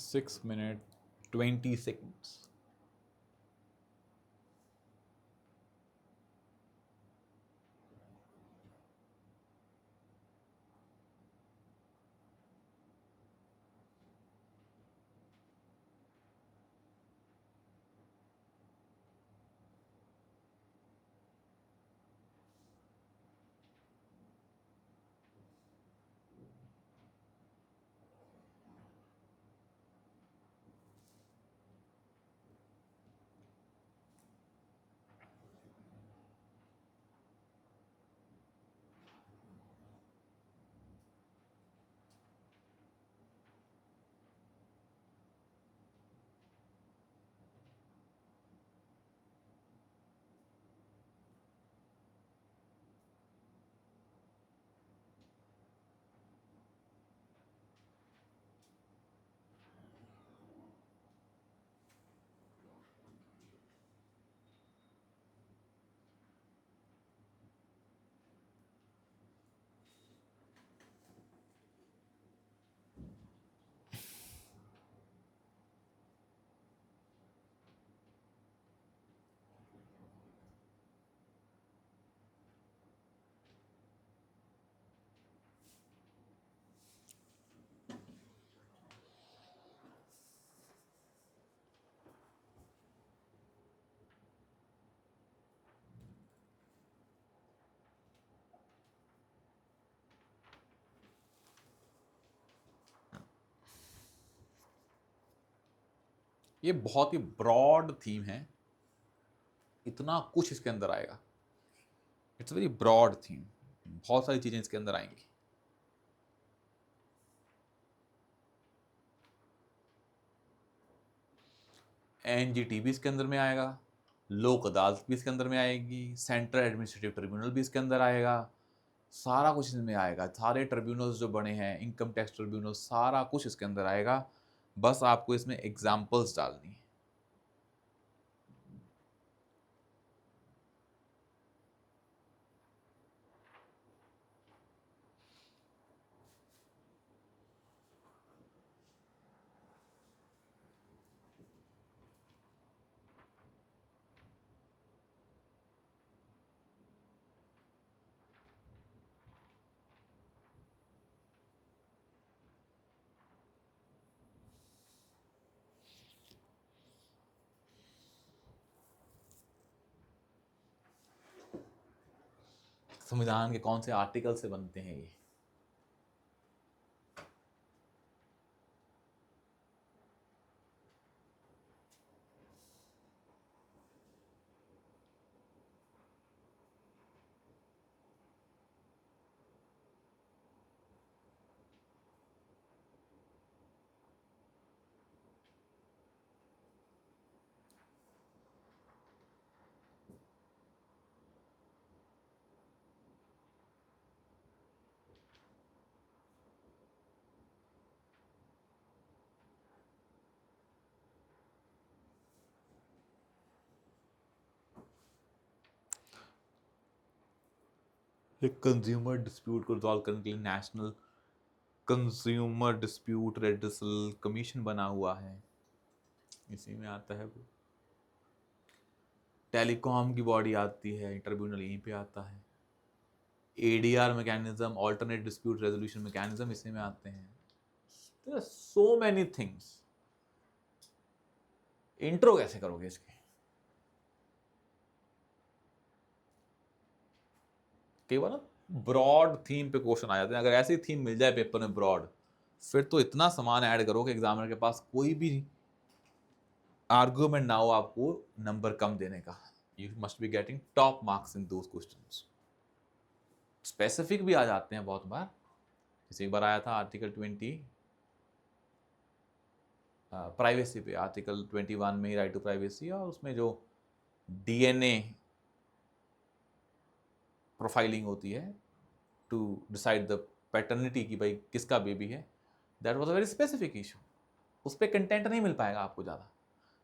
6 minute 20 seconds. ये बहुत ही ब्रॉड थीम है, इतना कुछ इसके अंदर आएगा। इट्स वेरी ब्रॉड थीम, बहुत सारी चीजें इसके अंदर आएंगी। एनजीटी भी इसके अंदर में आएगा, लोक अदालत भी इसके अंदर में आएगी, सेंट्रल एडमिनिस्ट्रेटिव ट्रिब्यूनल भी इसके अंदर आएगा, सारा कुछ इसमें आएगा। सारे ट्रिब्यूनल्स जो बने हैं, इनकम टैक्स ट्रिब्यूनल, सारा कुछ इसके अंदर आएगा। बस आपको इसमें एग्जाम्पल्स डालनी है। संविधान के कौन से आर्टिकल से बनते हैं ये? एक कंज्यूमर डिस्प्यूट को रिजॉल्व करने के लिए national consumer dispute redressal commission बना हुआ है, इसी में आता है वो। टेलीकॉम की बॉडी आती है, ट्रिब्यूनल यहीं पे आता है। ADR mechanism, alternate dispute resolution mechanism, इसी में आते हैं। There are so many things. Intro कैसे करोगे इसके? कई बार ना ब्रॉड थीम पे क्वेश्चन आ जाते हैं। अगर ऐसी थीम मिल जाए पेपर में ब्रॉड, फिर तो इतना सामान ऐड करो कि एग्जामिनर के पास कोई भी आर्गुमेंट ना हो आपको नंबर कम देने का। You must be getting top marks in those questions. Specific भी आ जाते हैं बहुत बार। जैसे एक बार आया था आर्टिकल 20 प्राइवेसी पे, आर्टिकल 21 में राइट टू प्राइवेसी, और उसमें जो डीएनए प्रोफाइलिंग होती है टू डिसाइड द पैटर्निटी की भाई किसका बेबी है, that was a very specific issue. उस पर कंटेंट नहीं मिल पाएगा आपको ज़्यादा,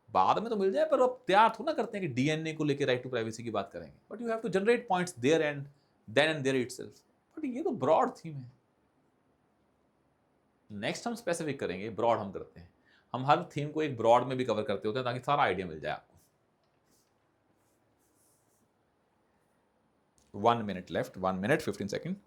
बाद में तो मिल जाए, पर अब तैयार थोड़ा ना करते हैं कि डीएनए को लेकर राइट टू प्राइवेसी की बात करेंगे। But you have to generate points there and then and there itself. But ये तो ब्रॉड थीम है। नेक्स्ट हम स्पेसिफिक करेंगे, ब्रॉड हम करते हैं। हम हर थीम को एक ब्रॉड में भी कवर करते होते हैं ताकि सारा आइडिया मिल जाए आपको। 1 minute left, 1 minute 15 seconds.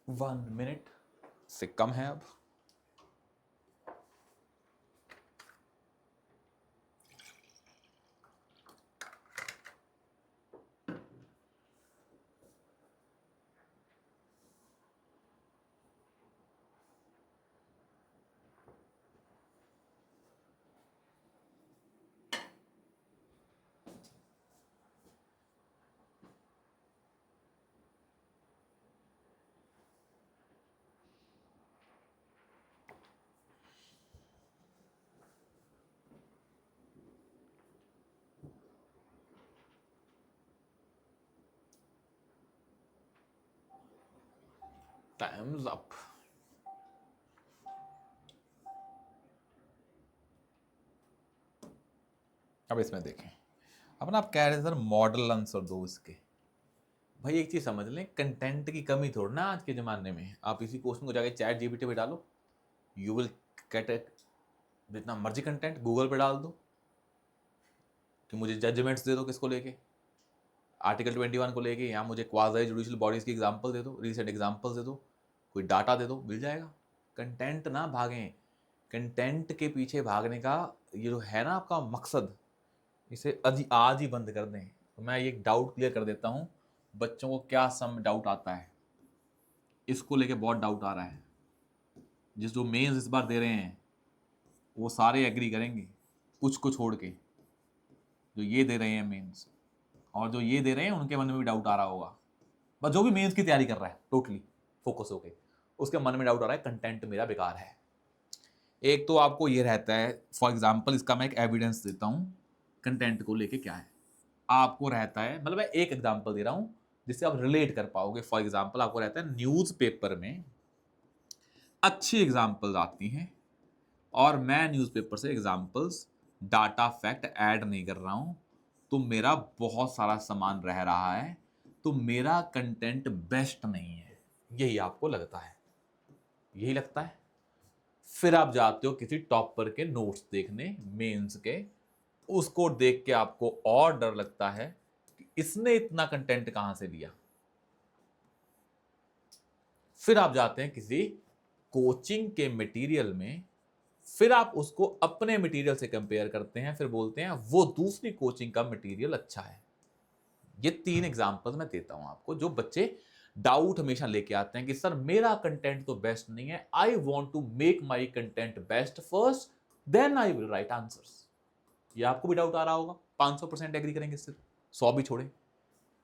One minute से कम है अब। Time's up. अब इसमें देखें, अब ना आप कह रहे सर मॉडल आंसर दो इसके। भाई एक चीज समझ लें, कंटेंट की कमी थोड़ी ना आज के जमाने में। आप इसी क्वेश्चन को जाके चैट जीपीटी पे डालो, यू विल गेट जितना मर्जी कंटेंट। गूगल पे डाल दो कि मुझे जजमेंट्स दे दो किसको लेके, आर्टिकल 21 को लेके, या मुझे क्वाज़ी जुडिशियल बॉडीज की एग्जांपल दे दो, रीसेंट एग्जांपल्स दे दो, कोई डाटा दे दो, मिल जाएगा। कंटेंट ना भागें, कंटेंट के पीछे भागने का ये जो है ना आपका मकसद, इसे आज ही बंद कर दें। तो मैं एक डाउट क्लियर कर देता हूँ, बच्चों को क्या सम डाउट आता है, इसको लेके बहुत डाउट आ रहा है। जिस जो मेंस इस बार दे रहे हैं वो सारे एग्री करेंगे, कुछ को छोड़ के। जो ये दे रहे हैं मेंस और जो ये दे रहे हैं उनके मन में भी डाउट आ रहा होगा। बस जो भी मेंस की तैयारी कर रहा है टोटली फोकस होके, उसके मन में डाउट आ रहा है कंटेंट मेरा बेकार है। एक तो आपको ये रहता है, फॉर एग्जांपल इसका मैं एक एविडेंस देता हूँ कंटेंट को लेके क्या है। आपको रहता है, मतलब मैं एक एग्जांपल दे रहा हूँ जिससे आप रिलेट कर पाओगे। फॉर एग्जांपल आपको रहता है न्यूज़पेपर में अच्छी एग्जांपल्स आती हैं और मैं न्यूज़पेपर से एग्जांपल्स डाटा फैक्ट ऐड नहीं कर रहा हूँ, तो मेरा बहुत सारा सामान रह रहा है, तो मेरा कंटेंट बेस्ट नहीं है। यही आपको लगता है, यही लगता है। फिर आप जाते हो किसी टॉपर के नोट्स देखने मेंस के, उसको देख के आपको और डर लगता है कि इसने इतना कंटेंट कहां से लिया। फिर आप जाते हैं किसी कोचिंग के मटेरियल में, फिर आप उसको अपने मटेरियल से कंपेयर करते हैं, फिर बोलते हैं वो दूसरी कोचिंग का मटेरियल अच्छा है। ये 3 एग्जांपल्स मैं देता हूं आपको, जो बच्चे डाउट हमेशा लेके आते हैं कि सर मेरा कंटेंट तो बेस्ट नहीं है, I want to make my content best first, then I will write answers. ये आपको भी डाउट आ रहा होगा, 500% एग्री करेंगे सिर्फ, 100 भी छोड़े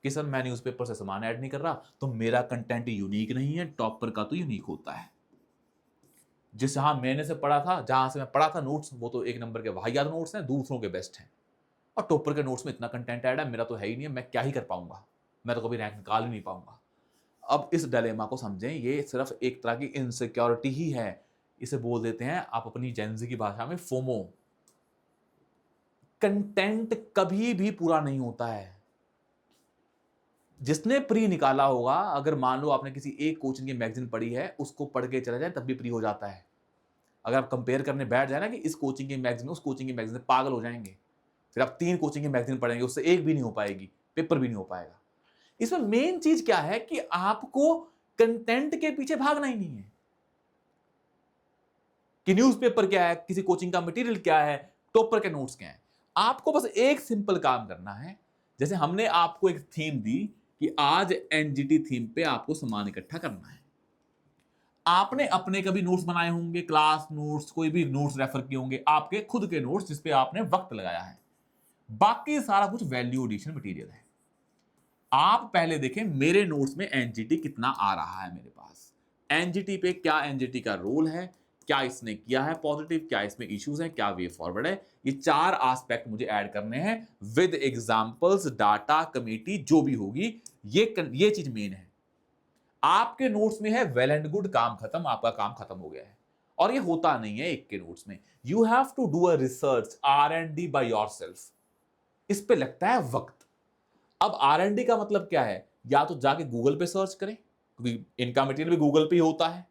कि सर मैं न्यूज़पेपर से सामान ऐड नहीं कर रहा तो मेरा कंटेंट यूनिक नहीं है, टॉपर का तो यूनिक होता है। जिस जहां मैंने से पढ़ा था, जहां से मैं पढ़ा था नोट्स, वो तो एक नंबर के वाहियात नोट्स हैं, दूसरों के बेस्ट हैं। और टॉपर के नोट्स में इतना कंटेंट ऐड है, मेरा तो है ही नहीं है, मैं क्या ही कर पाऊंगा, मैं तो कभी रैंक निकाल ही नहीं पाऊंगा। अब इस डिलेमा को समझें, ये सिर्फ एक तरह की इनसिक्योरिटी ही है। इसे बोल देते हैं आप अपनी जेंजी की भाषा में फोमो। कंटेंट कभी भी पूरा नहीं होता है। जिसने प्री निकाला होगा, अगर मान लो आपने किसी एक कोचिंग की मैगजीन पढ़ी है, उसको पढ़ के चला जाए तब भी प्री हो जाता है। अगर आप कंपेयर करने बैठ जाए ना कि इस कोचिंग की मैगजीन उस कोचिंग की मैगजीन, पागल हो जाएंगे। फिर आप 3 कोचिंग की मैगजीन पढ़ेंगे, उससे एक भी नहीं हो पाएगी, पेपर भी नहीं हो पाएगा। इसमें मेन चीज क्या है कि आपको कंटेंट के पीछे भागना ही नहीं है कि न्यूज़पेपर क्या है, किसी कोचिंग का मटेरियल क्या है, टॉपर के नोट्स क्या है। आपको बस एक सिंपल काम करना है। जैसे हमने आपको एक थीम दी कि आज एनजीटी थीम पे आपको सामान इकट्ठा करना है। आपने अपने कभी नोट्स बनाए होंगे, क्लास नोट्स, कोई भी नोट्स रेफर किए होंगे, आपके खुद के नोट्स जिस पे आपने वक्त लगाया है। बाकी सारा कुछ वैल्यू एडिशन मटेरियल है। आप पहले देखें मेरे नोट्स में एनजीटी कितना आ रहा है मेरे पास, एनजीटी पे क्या एनजीटी का रोल है, क्या इसने किया है पॉजिटिव, क्या इसमें इश्यूज हैं, क्या वे फॉरवर्ड है, ये 4 एस्पेक्ट मुझे ऐड करने हैं विद एग्जांपल्स, डाटा, कमिटी जो भी होगी, ये चीज मेन है। आपके नोट्स में है वेल एंड गुड, काम खत्म, आपका काम खत्म हो गया है। और ये होता नहीं है एक के नोट्स में। You have to do a research, R&D by yourself. इस पे लगता है वक्त। अब R&D का मतलब क्या है? या तो जाके गूगल पे सर्च करें, क्योंकि इनका मटेरियल भी गूगल पे ही होता है,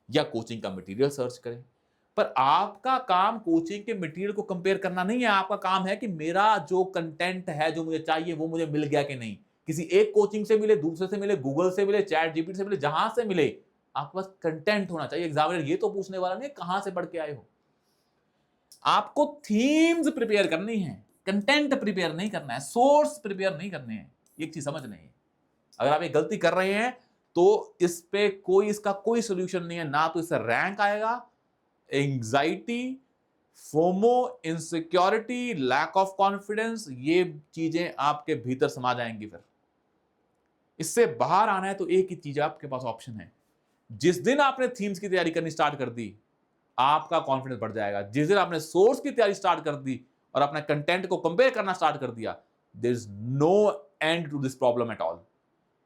या कोचिंग का मटेरियल सर्च करें। पर आपका काम कोचिंग के मटेरियल को कंपेयर करना नहीं है। आपका काम है कि मेरा जो कंटेंट है, जो मुझे चाहिए, वो मुझे मिल गया कि नहीं। किसी एक कोचिंग से मिले, दूसरे से मिले, गूगल से मिले, चैट जीपीटी से मिले, जहां से मिले, आपके पास कंटेंट होना चाहिए। एग्जामिनर ये तो पूछने वाला नहीं कहां से पढ़ के आए हो। आपको थीम्स प्रिपेयर करनी है, कंटेंट प्रिपेयर नहीं करना है, सोर्स प्रिपेयर नहीं करने हैं। एक चीज समझ नहीं है। अगर आप ये गलती कर रहे हैं तो इस पे इसका कोई सोल्यूशन नहीं है। ना तो इससे रैंक आएगा, anxiety, FOMO, insecurity, lack of confidence, ये चीजें आपके भीतर समा जाएंगी। फिर इससे बाहर आना है तो एक ही चीज आपके पास ऑप्शन है। जिस दिन आपने थीम्स की तैयारी करनी स्टार्ट कर दी, आपका कॉन्फिडेंस बढ़ जाएगा। जिस दिन आपने सोर्स की तैयारी स्टार्ट कर दी और अपने कंटेंट को कंपेयर करना स्टार्ट कर दिया, there is no end to this problem at all.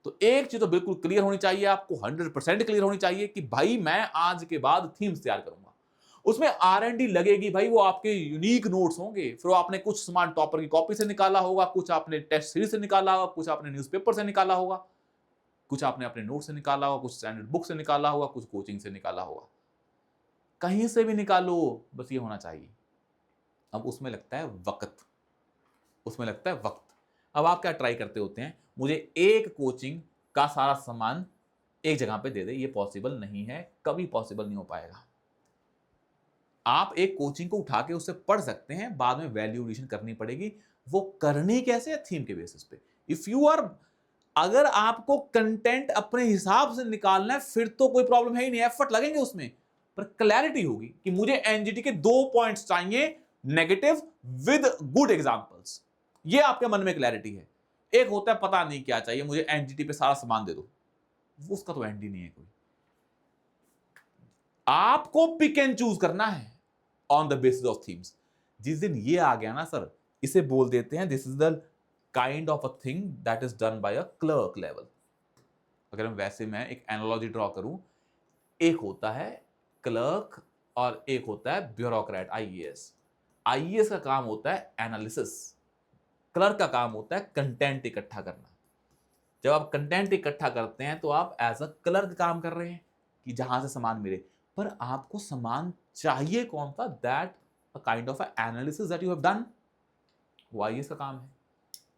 तो एक चीज तो बिल्कुल क्लियर होनी चाहिए, आपको 100% क्लियर होनी चाहिए कि भाई मैं आज के बाद थीम्स तैयार करूंगा। उसमें R&D लगेगी भाई, वो आपके यूनिक नोट्स होंगे। फिर आपने कुछ सामान टॉपर की कॉपी से निकाला होगा, कुछ आपने टेस्ट सीरीज से निकाला होगा, कुछ आपने न्यूज़पेपर से निकाला होगा, कुछ आपने अपने नोट से निकाला होगा, कुछ स्टैंडर्ड बुक से निकाला होगा, कुछ कोचिंग से निकाला होगा। कहीं से भी निकालो, बस ये होना चाहिए। अब उसमें लगता है वक्त, उसमें लगता है वक्त। अब आप क्या ट्राई करते होते हैं, मुझे एक कोचिंग का सारा सामान एक जगह पे दे दे। ये पॉसिबल नहीं है, कभी पॉसिबल नहीं हो पाएगा। आप एक कोचिंग को उठा के उससे पढ़ सकते हैं, बाद में वैल्यू एडिशन करनी पड़ेगी। वो करनी कैसे है? थीम के बेसिस पे। इफ यू आर, अगर आपको कंटेंट अपने हिसाब से निकालना है, फिर तो कोई प्रॉब्लम है ही नहीं, एफर्ट लगेंगे उसमें। पर क्लैरिटी होगी कि मुझे एनजीटी के 2 पॉइंट्स चाहिए, नेगेटिव विद गुड एग्जांपल्स। ये आपके मन में क्लैरिटी है। एक होता है पता नहीं क्या चाहिए, मुझे एनजीटी पे सारा सामान दे दो, उसका तो एंड ही नहीं है कोई। आपको पिक एंड चूज करना है on the basis of themes. जिस दिन ये आ गया ना सर, इसे बोल देते हैं this is the kind of a thing that is done by a clerk level. अगर मैं एक एनालॉजी ड्रॉ करूं, एक होता है क्लर्क और एक होता है ब्यूरोक्रेट, आईएएस। आईएएस का काम होता है एनालिसिस, क्लर्क का काम होता है कंटेंट इकट्ठा करना। जब आप कंटेंट इकट्ठा करते हैं तो आप एज अ क्लर्क काम कर रहे हैं कि जहां से सामान मिले। पर आपको सामान चाहिए कौन सा, that a kind of analysis that you have done, वो आईएएस का काम है।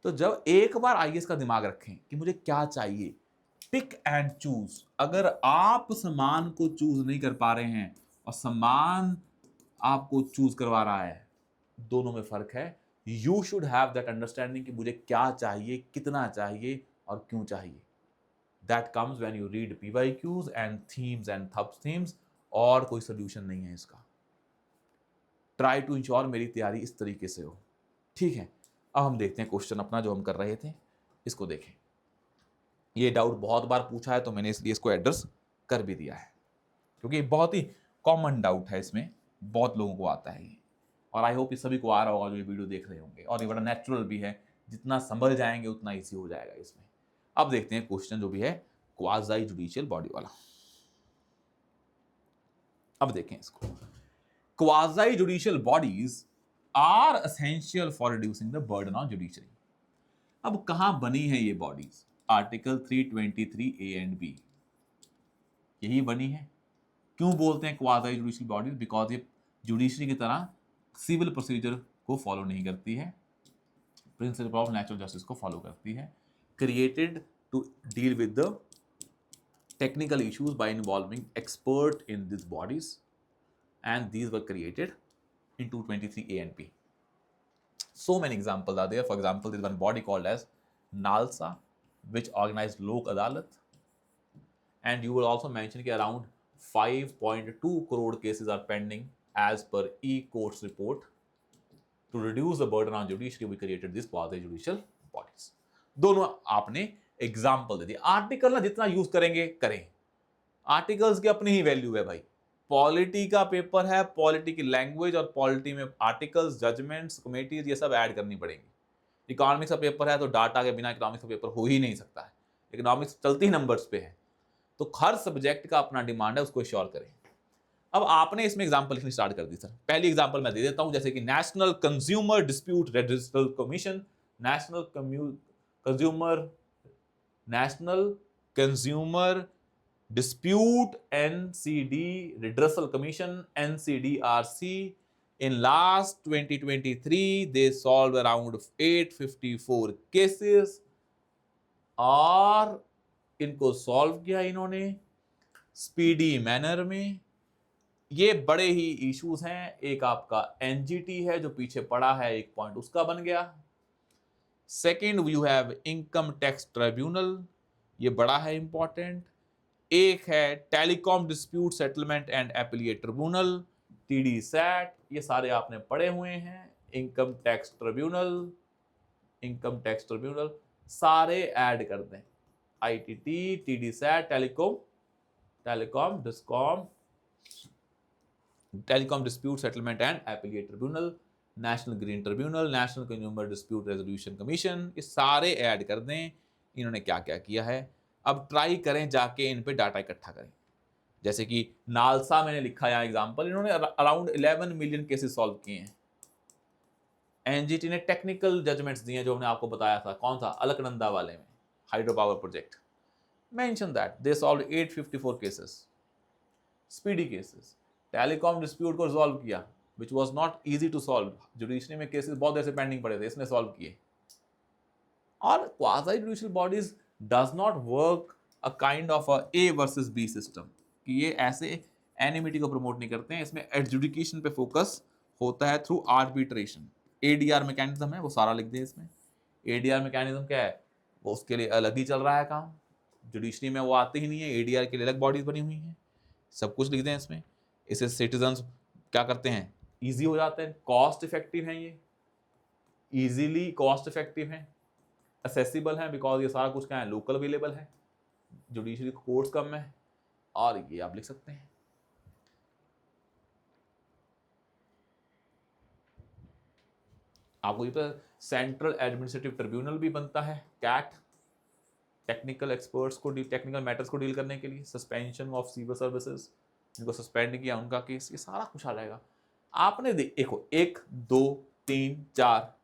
तो जब एक बार आईएएस का दिमाग रखें कि मुझे क्या चाहिए, पिक एंड चूज। अगर आप सामान को चूज नहीं कर पा रहे हैं और सामान आपको चूज करवा रहा है, दोनों में फर्क है। You should have that understanding कि मुझे क्या चाहिए, कितना चाहिए और क्यों चाहिए। That comes when you read PYQs and themes and सब थीम्स। और कोई सोल्यूशन नहीं है इसका। ट्राई टू इंश्योर मेरी तैयारी इस तरीके से हो। ठीक है, अब हम देखते हैं क्वेश्चन अपना जो हम कर रहे थे, इसको देखें। ये डाउट बहुत बार पूछा है तो मैंने इसलिए इसको एड्रेस कर भी दिया है, क्योंकि बहुत ही कॉमन डाउट है, इसमें बहुत लोगों को आता है ये। और आई होप ये सभी को आ रहा होगा जो ये वीडियो देख रहे होंगे। और ये बड़ा नेचुरल भी है, जितना संभल जाएंगे उतना ईजी हो जाएगा इसमें। अब देखते हैं क्वेश्चन जो भी है क्वाज़ी जुडिशियल बॉडी वाला। अब देखें इसको। Quasi judicial bodies are essential for reducing the burden on judiciary. अब कहां बनी है ये bodies? Article 323 A and B, यही बनी है। क्यों बोलते हैं क्वाज़ी जुडिशियल बॉडीज? बिकॉज ये जुडिशरी की तरह सिविल प्रोसीजर को फॉलो नहीं करती है, प्रिंसिपल ऑफ नेचुरल जस्टिस को फॉलो करती है। Created to deal with the technical issues by involving expert in these bodies, and these were created in 223 A and B. So many examples are there. For example, there is one body called as NALSA, which organized Lok Adalat, and you will also mention that around 5.2 crore cases are pending as per e-courts report. To reduce the burden on judiciary, we created this quasi judicial bodies. दोनों आपने example दे दिया। Article ना जितना use करेंगे करें, articles की अपनी ही value है भाई। पॉलिटी का पेपर है, पॉलिटी की लैंग्वेज और पॉलिटी में आर्टिकल्स, जजमेंट्स, कमेटीज, ये सब ऐड करनी पड़ेंगी। इकोनॉमिक्स का पेपर है तो डाटा के बिना इकोनॉमिक्स का पेपर हो ही नहीं सकता है। इकोनॉमिक्स चलती ही नंबर्स पे है, तो हर सब्जेक्ट का अपना डिमांड है, उसको श्योर करें। अब आपने इसमें एग्जांपल लिखनी स्टार्ट कर दी सर। पहली एग्जांपल मैं दे देता हूं, जैसे कि national consumer dispute redressal commission, consumer national consumer dispute NCD redressal commission NCDRC in last 2023 they solved around 854 cases और इनको सॉल्व किया इन्होंने स्पीडी मैनर में। ये बड़े ही इश्यूज हैं। एक आपका एनजीटी है जो पीछे पड़ा है, एक पॉइंट उसका बन गया। Second you have income tax tribunal, ये बड़ा है इंपॉर्टेंट। एक है telecom dispute settlement and appellate tribunal, TD SAT, ये सारे आपने पढ़े हुए हैं। इनकम टैक्स ट्रिब्यूनल सारे ऐड कर दें, ITT, TD SAT, telecom dispute settlement and appellate tribunal, national green tribunal, national consumer dispute resolution commission, ये सारे ऐड कर दें। इन्होंने क्या क्या किया है, अब ट्राई करें जाके इन पे डाटा इकट्ठा करें। जैसे कि नालसा मैंने लिखा है एग्जांपल, इन्होंने अराउंड 11 मिलियन केसेस सॉल्व किए हैं। एनजीटी ने टेक्निकल जजमेंट्स दिए जो हमने आपको बताया था, कौन सा, अलकनंदा वाले में, hydro power project, mention that they solve 854 cases, speedy cases. Telecom dispute को रिजॉल्व किया which was not easy to solve, judiciary में केसेस बहुत ऐसे पेंडिंग पड़े थे, इसने सॉल्व किए। और quasi judicial bodies does not work a kind of a A versus B system, कि ये ऐसे एनिमिटी को प्रमोट नहीं करते हैं। इसमें एडजुडिकेशन पे फोकस होता है थ्रू आर्बिट्रेशन। एडीआर मैकेनिज्म है, वो सारा लिख दें इसमें। एडीआर मैकेनिज्म क्या है, वो उसके लिए अलग ही चल रहा है काम, जुडिशरी में वो आते ही नहीं है, एडीआर के लिए अलग बॉडीज बनी हुई हैं, सब कुछ लिख दें इसमें। इससे सिटीजन्स क्या करते हैं, ईजी हो जाते हैं, कॉस्ट इफेक्टिव हैं, ये ईजीली कॉस्ट इफेक्टिव हैं, असेसिबल है, बिकॉज ये सारा कुछ क्या है, लोकल अवेलेबल है, जुडिशरी कोर्ट्स कम है, और ये आप लिख सकते हैं। आपको ये पता, सेंट्रल एडमिनिस्ट्रेटिव ट्रिब्यूनल भी बनता है, कैट, टेक्निकल एक्सपर्ट्स को टेक्निकल मैटर्स को डील करने के लिए। सस्पेंशन ऑफ सिविल सर्विसेज, जिनको सस्पेंड किया उनका केस, ये सारा कुछ आ जाएगा। आपने देखो 1 2 3 4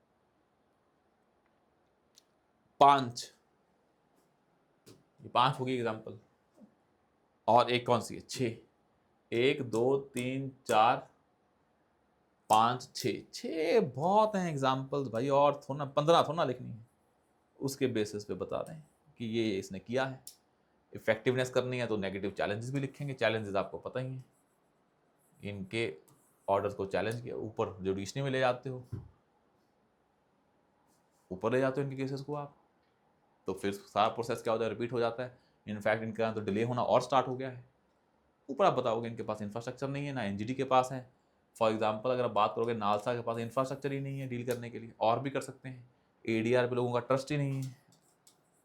5, ये 5 होगी एग्जाम्पल, और एक कौन सी है, 6, 1 2 3 4 5 6 बहुत हैं एग्जाम्पल्स भाई, और थोड़ा 15 थोड़ा लिखनी है, उसके बेसिस पे बता दें कि ये इसने किया है। इफेक्टिवनेस करनी है तो नेगेटिव चैलेंजेस भी लिखेंगे, चैलेंजेस आपको पता ही है, इनके ऑर्डर्स को चैलेंज किया, ऊपर जुडिशरी में ले जाते हो, ऊपर ले जाते हो इनके केसेस को आप, तो फिर सारा प्रोसेस क्या होता है, रिपीट हो जाता है। इनफैक्ट इनका तो डिले होना और स्टार्ट हो गया है। ऊपर आप बताओगे इनके पास इंफ्रास्ट्रक्चर नहीं है, ना एनजीटी के पास है। फॉर एग्जांपल अगर आप बात करोगे, नालसा के पास इंफ्रास्ट्रक्चर ही नहीं है डील करने के लिए, और भी कर सकते हैं। एडीआर पे लोगों का ट्रस्ट ही नहीं है,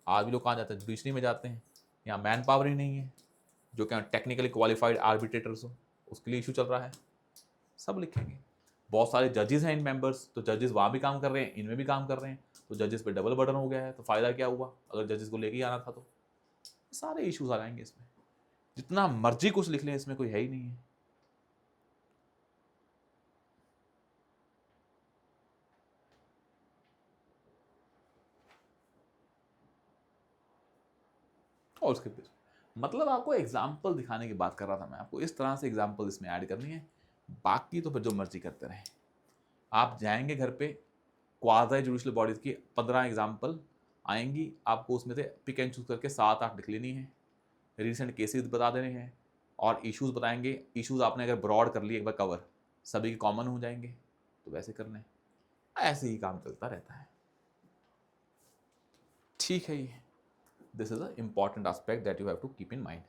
आज भी लोग कहाँ जाते हैं, जुडिशरी में जाते हैं। यहाँ मैन पावर ही नहीं है जो क्या टेक्निकली क्वालिफाइड आर्बिट्रेटर्स हो, उसके लिए इशू चल रहा है, सब लिखेंगे। बहुत सारे जजेस हैं इन मेंबर्स, तो जजेस वहाँ भी काम कर रहे हैं, इनमें भी काम कर रहे हैं, तो जजेस पे डबल बर्डन हो गया है, तो फ़ायदा क्या हुआ अगर जजेस को लेके ही आना था, तो सारे इश्यूज आ जाएंगे इसमें। जितना मर्जी कुछ लिख लें, इसमें कोई है ही नहीं है। और उसके फिर मतलब आपको एग्जाम्पल दिखाने की बात कर रहा था मैं, आपको इस तरह से एग्जाम्पल इसमें ऐड करनी है, बाकी तो फिर जो मर्जी करते रहें। आप जाएंगे घर पे, क्वाज़ी जुडिशियल बॉडीज़ की 15 एग्जाम्पल आएंगी, आपको उसमें से पिक एंड चूज करके 7-8 लिख लेनी है, रीसेंट केसेस बता देने हैं, और इश्यूज बताएंगे। इश्यूज आपने अगर ब्रॉड कर लिए एक बार कवर, सभी के कॉमन हो जाएंगे, तो वैसे करना है। ऐसे ही काम चलता रहता है, ठीक है। ये this is a important aspect that you have to keep in mind.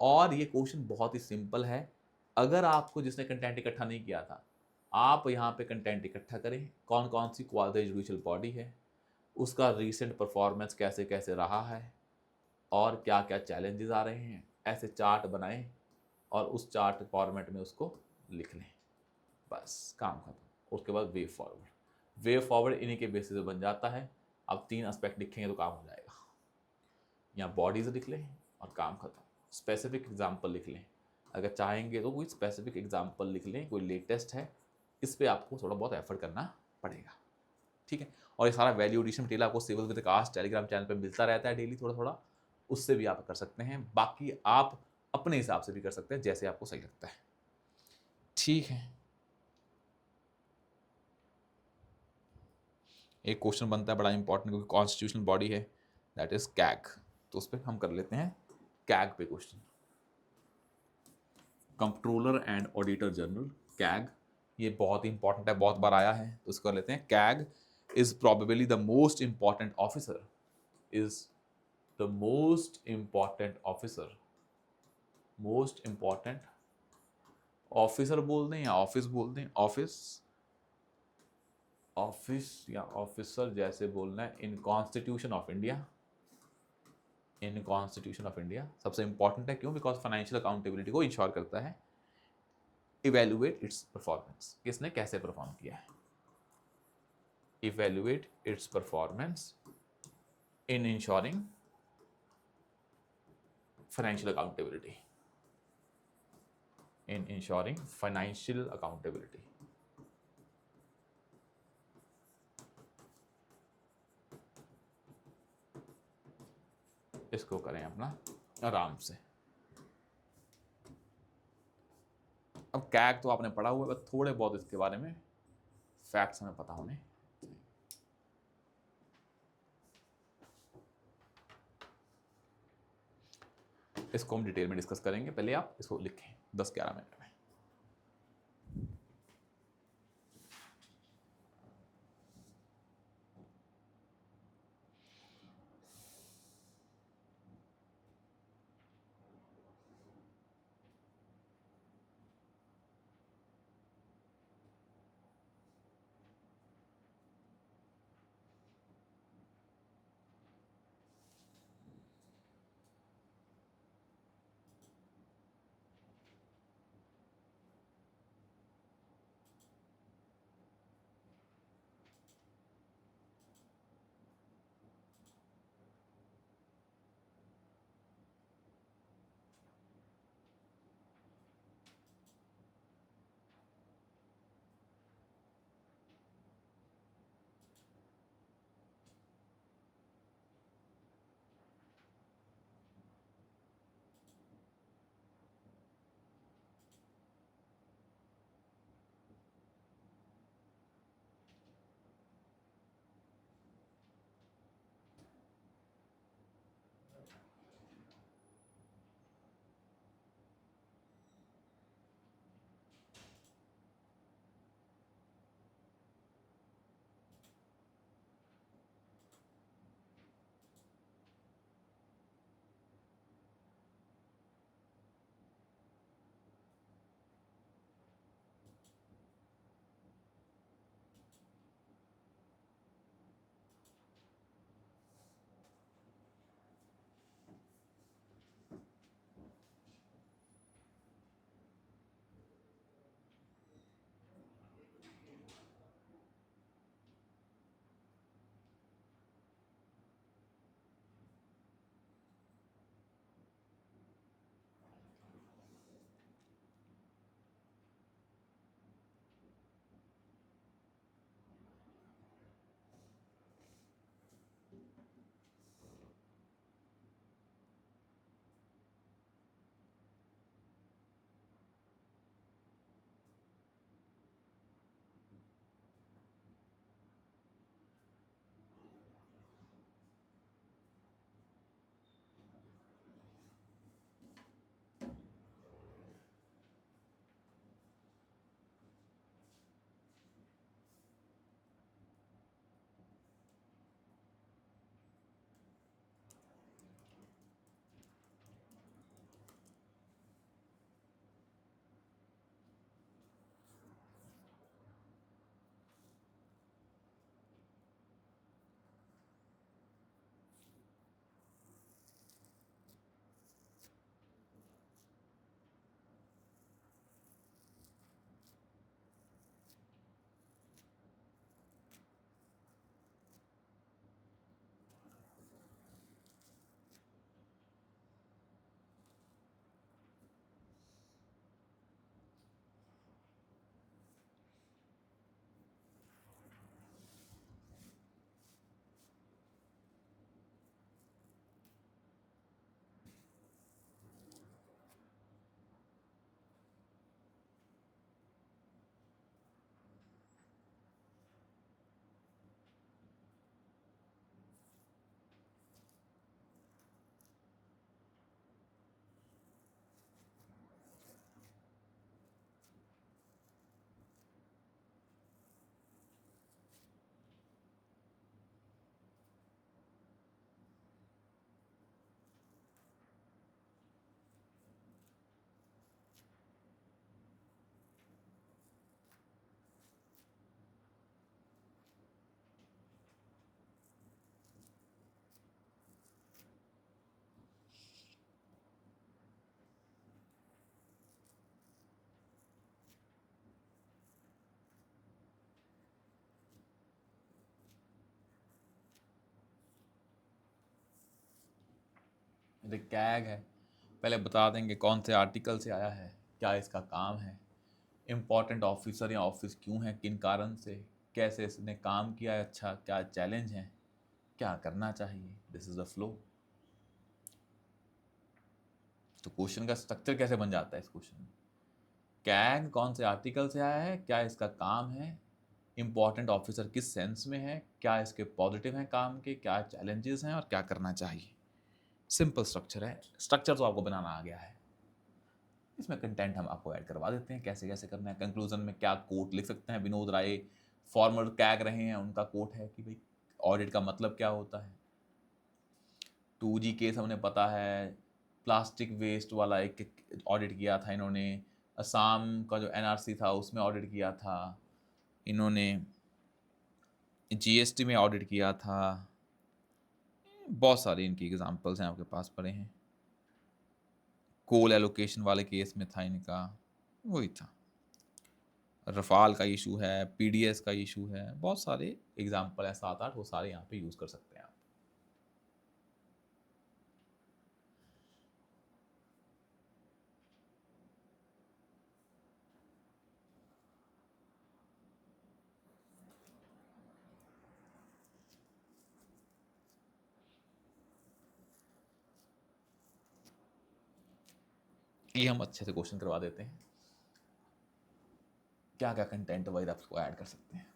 और ये क्वेश्चन बहुत ही सिंपल है, अगर आपको जिसने कंटेंट इकट्ठा नहीं किया था, आप यहाँ पे कंटेंट इकट्ठा करें, कौन कौन सी क्वाज़ी जुडिशियल बॉडी है, उसका रीसेंट परफॉर्मेंस कैसे कैसे रहा है, और क्या क्या चैलेंजेस आ रहे हैं, ऐसे चार्ट बनाएं और उस चार्ट फॉर्मेट में उसको लिख लें, बस काम खत्म। उसके बाद वे फॉरवर्ड इन्हीं के बेसिस पे बन जाता है। अब 3 एस्पेक्ट लिखेंगे तो काम हो जाएगा। यहाँ बॉडीज लिख लें और काम खत्म। स्पेसिफिक एग्जाम्पल लिख लें, अगर चाहेंगे तो कोई स्पेसिफिक एग्जाम्पल लिख लें, कोई लेटेस्ट है, इस पर आपको थोड़ा बहुत एफर्ट करना पड़ेगा, ठीक है। और ये सारा वैल्यू एडिशन मटेरियल आपको civil with cast Telegram channel पर मिलता रहता है डेली थोड़ा थोड़ा, उससे भी आप कर सकते हैं। बाकी आप अपने हिसाब से भी कर सकते हैं, जैसे आपको सही लगता है, ठीक है। एक क्वेश्चन बनता है बड़ा इंपॉर्टेंट, क्योंकि कॉन्स्टिट्यूशनल बॉडी है, दैट इज कैग, तो उस पर हम कर लेते हैं कैग पे question. Controller and auditor general, CAG, ये बहुत ही इंपॉर्टेंट है, बहुत बार आया है, तो उसको कर लेते हैं। CAG is probably the most important officer, is the most important officer, most important officer बोल दें या ऑफिस बोल दें, ऑफिस, ऑफिस या ऑफिसर जैसे बोलना है, in constitution of India, in constitution of India सबसे इंपॉर्टेंट है। क्यों? बिकॉज फाइनेंशियल अकाउंटेबिलिटी को इंश्योर करता है। इवेल्युएट इट्स परफॉर्मेंस, किसने कैसे परफॉर्म किया है, evaluate it's performance in ensuring financial accountability, in ensuring financial accountability. इसको करें अपना आराम से। अब कैग तो आपने पढ़ा हुआ है, बस थोड़े बहुत इसके बारे में फैक्ट्स हमें पता होने। इसको हम डिटेल में डिस्कस करेंगे, पहले आप इसको लिखें 10-11 मिनट में। द कैग है, पहले बता देंगे कौन से आर्टिकल से आया है, क्या इसका काम है, इम्पॉर्टेंट ऑफिसर या ऑफिस क्यों है, किन कारण से, कैसे इसने काम किया है, अच्छा क्या चैलेंज है, क्या करना चाहिए, दिस इज द फ्लो। तो क्वेश्चन का स्ट्रक्चर कैसे बन जाता है इस क्वेश्चन में, कैग कौन से आर्टिकल से आया है, क्या इसका काम है, इंपॉर्टेंट ऑफिसर किस सेंस में है, क्या इसके पॉजिटिव हैं काम के, क्या चैलेंजेस हैं और क्या करना चाहिए। सिंपल स्ट्रक्चर है, स्ट्रक्चर तो आपको बनाना आ गया है, इसमें कंटेंट हम आपको ऐड करवा देते हैं कैसे कैसे करना है। कंक्लूजन में क्या कोट लिख सकते हैं, विनोद राय फॉर्मर कैग रहे हैं, उनका कोट है कि भाई ऑडिट का मतलब क्या होता है। 2G केस हमने पता है, प्लास्टिक वेस्ट वाला एक ऑडिट किया था इन्होंने, असम का जो NRC था उसमें ऑडिट किया था इन्होंने, GST में ऑडिट किया था, बहुत सारी इनकी एग्जांपल्स हैं आपके पास पड़े हैं। कोल एलोकेशन वाले केस में था इनका, वही था। रफाल का इशू है, PDS का इशू है, बहुत सारे एग्जांपल हैं 7-8, वो सारे यहाँ पे यूज़ कर सकते हैं आप। ये हम अच्छे से क्वेश्चन करवा देते हैं, क्या क्या कंटेंट वाइज आपको ऐड कर सकते हैं।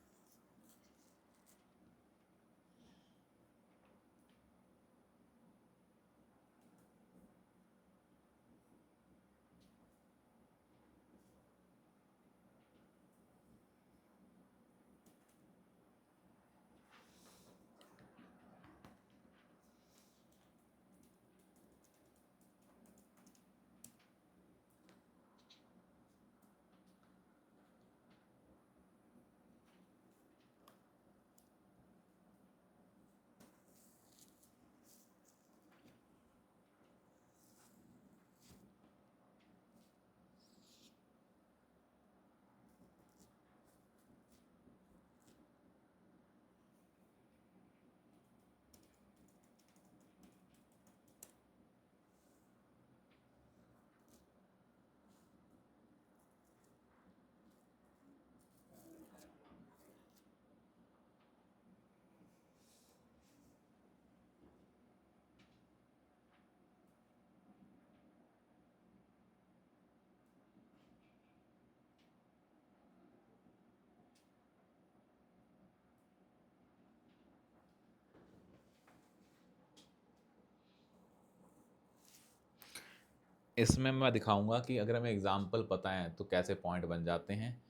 इसमें मैं दिखाऊंगा कि अगर हमें एग्जाम्पल पता है तो कैसे पॉइंट बन जाते हैं।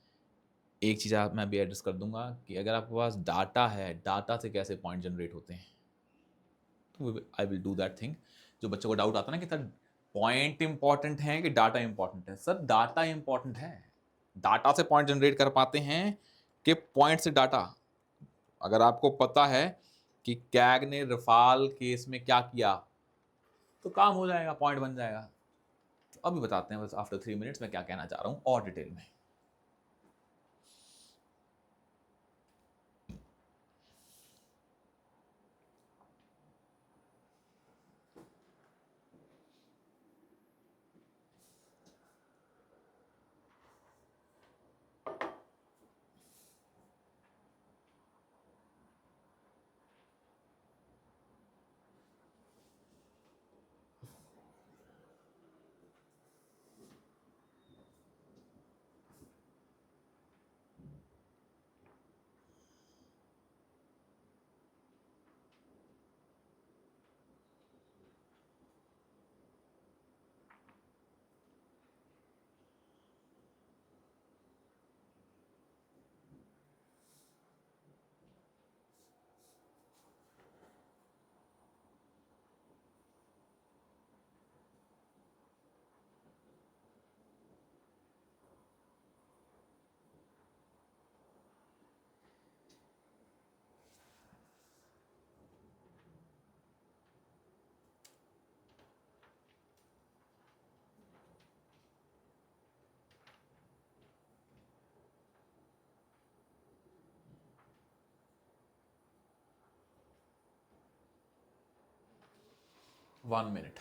एक चीज़ आप मैं भी एड्रेस कर दूंगा कि अगर आपके पास डाटा है, डाटा से कैसे पॉइंट जनरेट होते हैं, तो I will do that thing. जो बच्चों को डाउट आता है ना कि सर पॉइंट इंपॉर्टेंट है कि डाटा इंपॉर्टेंट है, सर डाटा इंपॉर्टेंट है। डाटा से पॉइंट जनरेट कर पाते हैं कि पॉइंट से डाटा। अगर आपको पता है कि कैग ने रफाल केस में क्या किया तो काम हो जाएगा, पॉइंट बन जाएगा। तो अभी बताते हैं बस आफ्टर 3 मिनट्स मैं क्या कहना चाह रहा हूं और डिटेल में। 1 मिनट।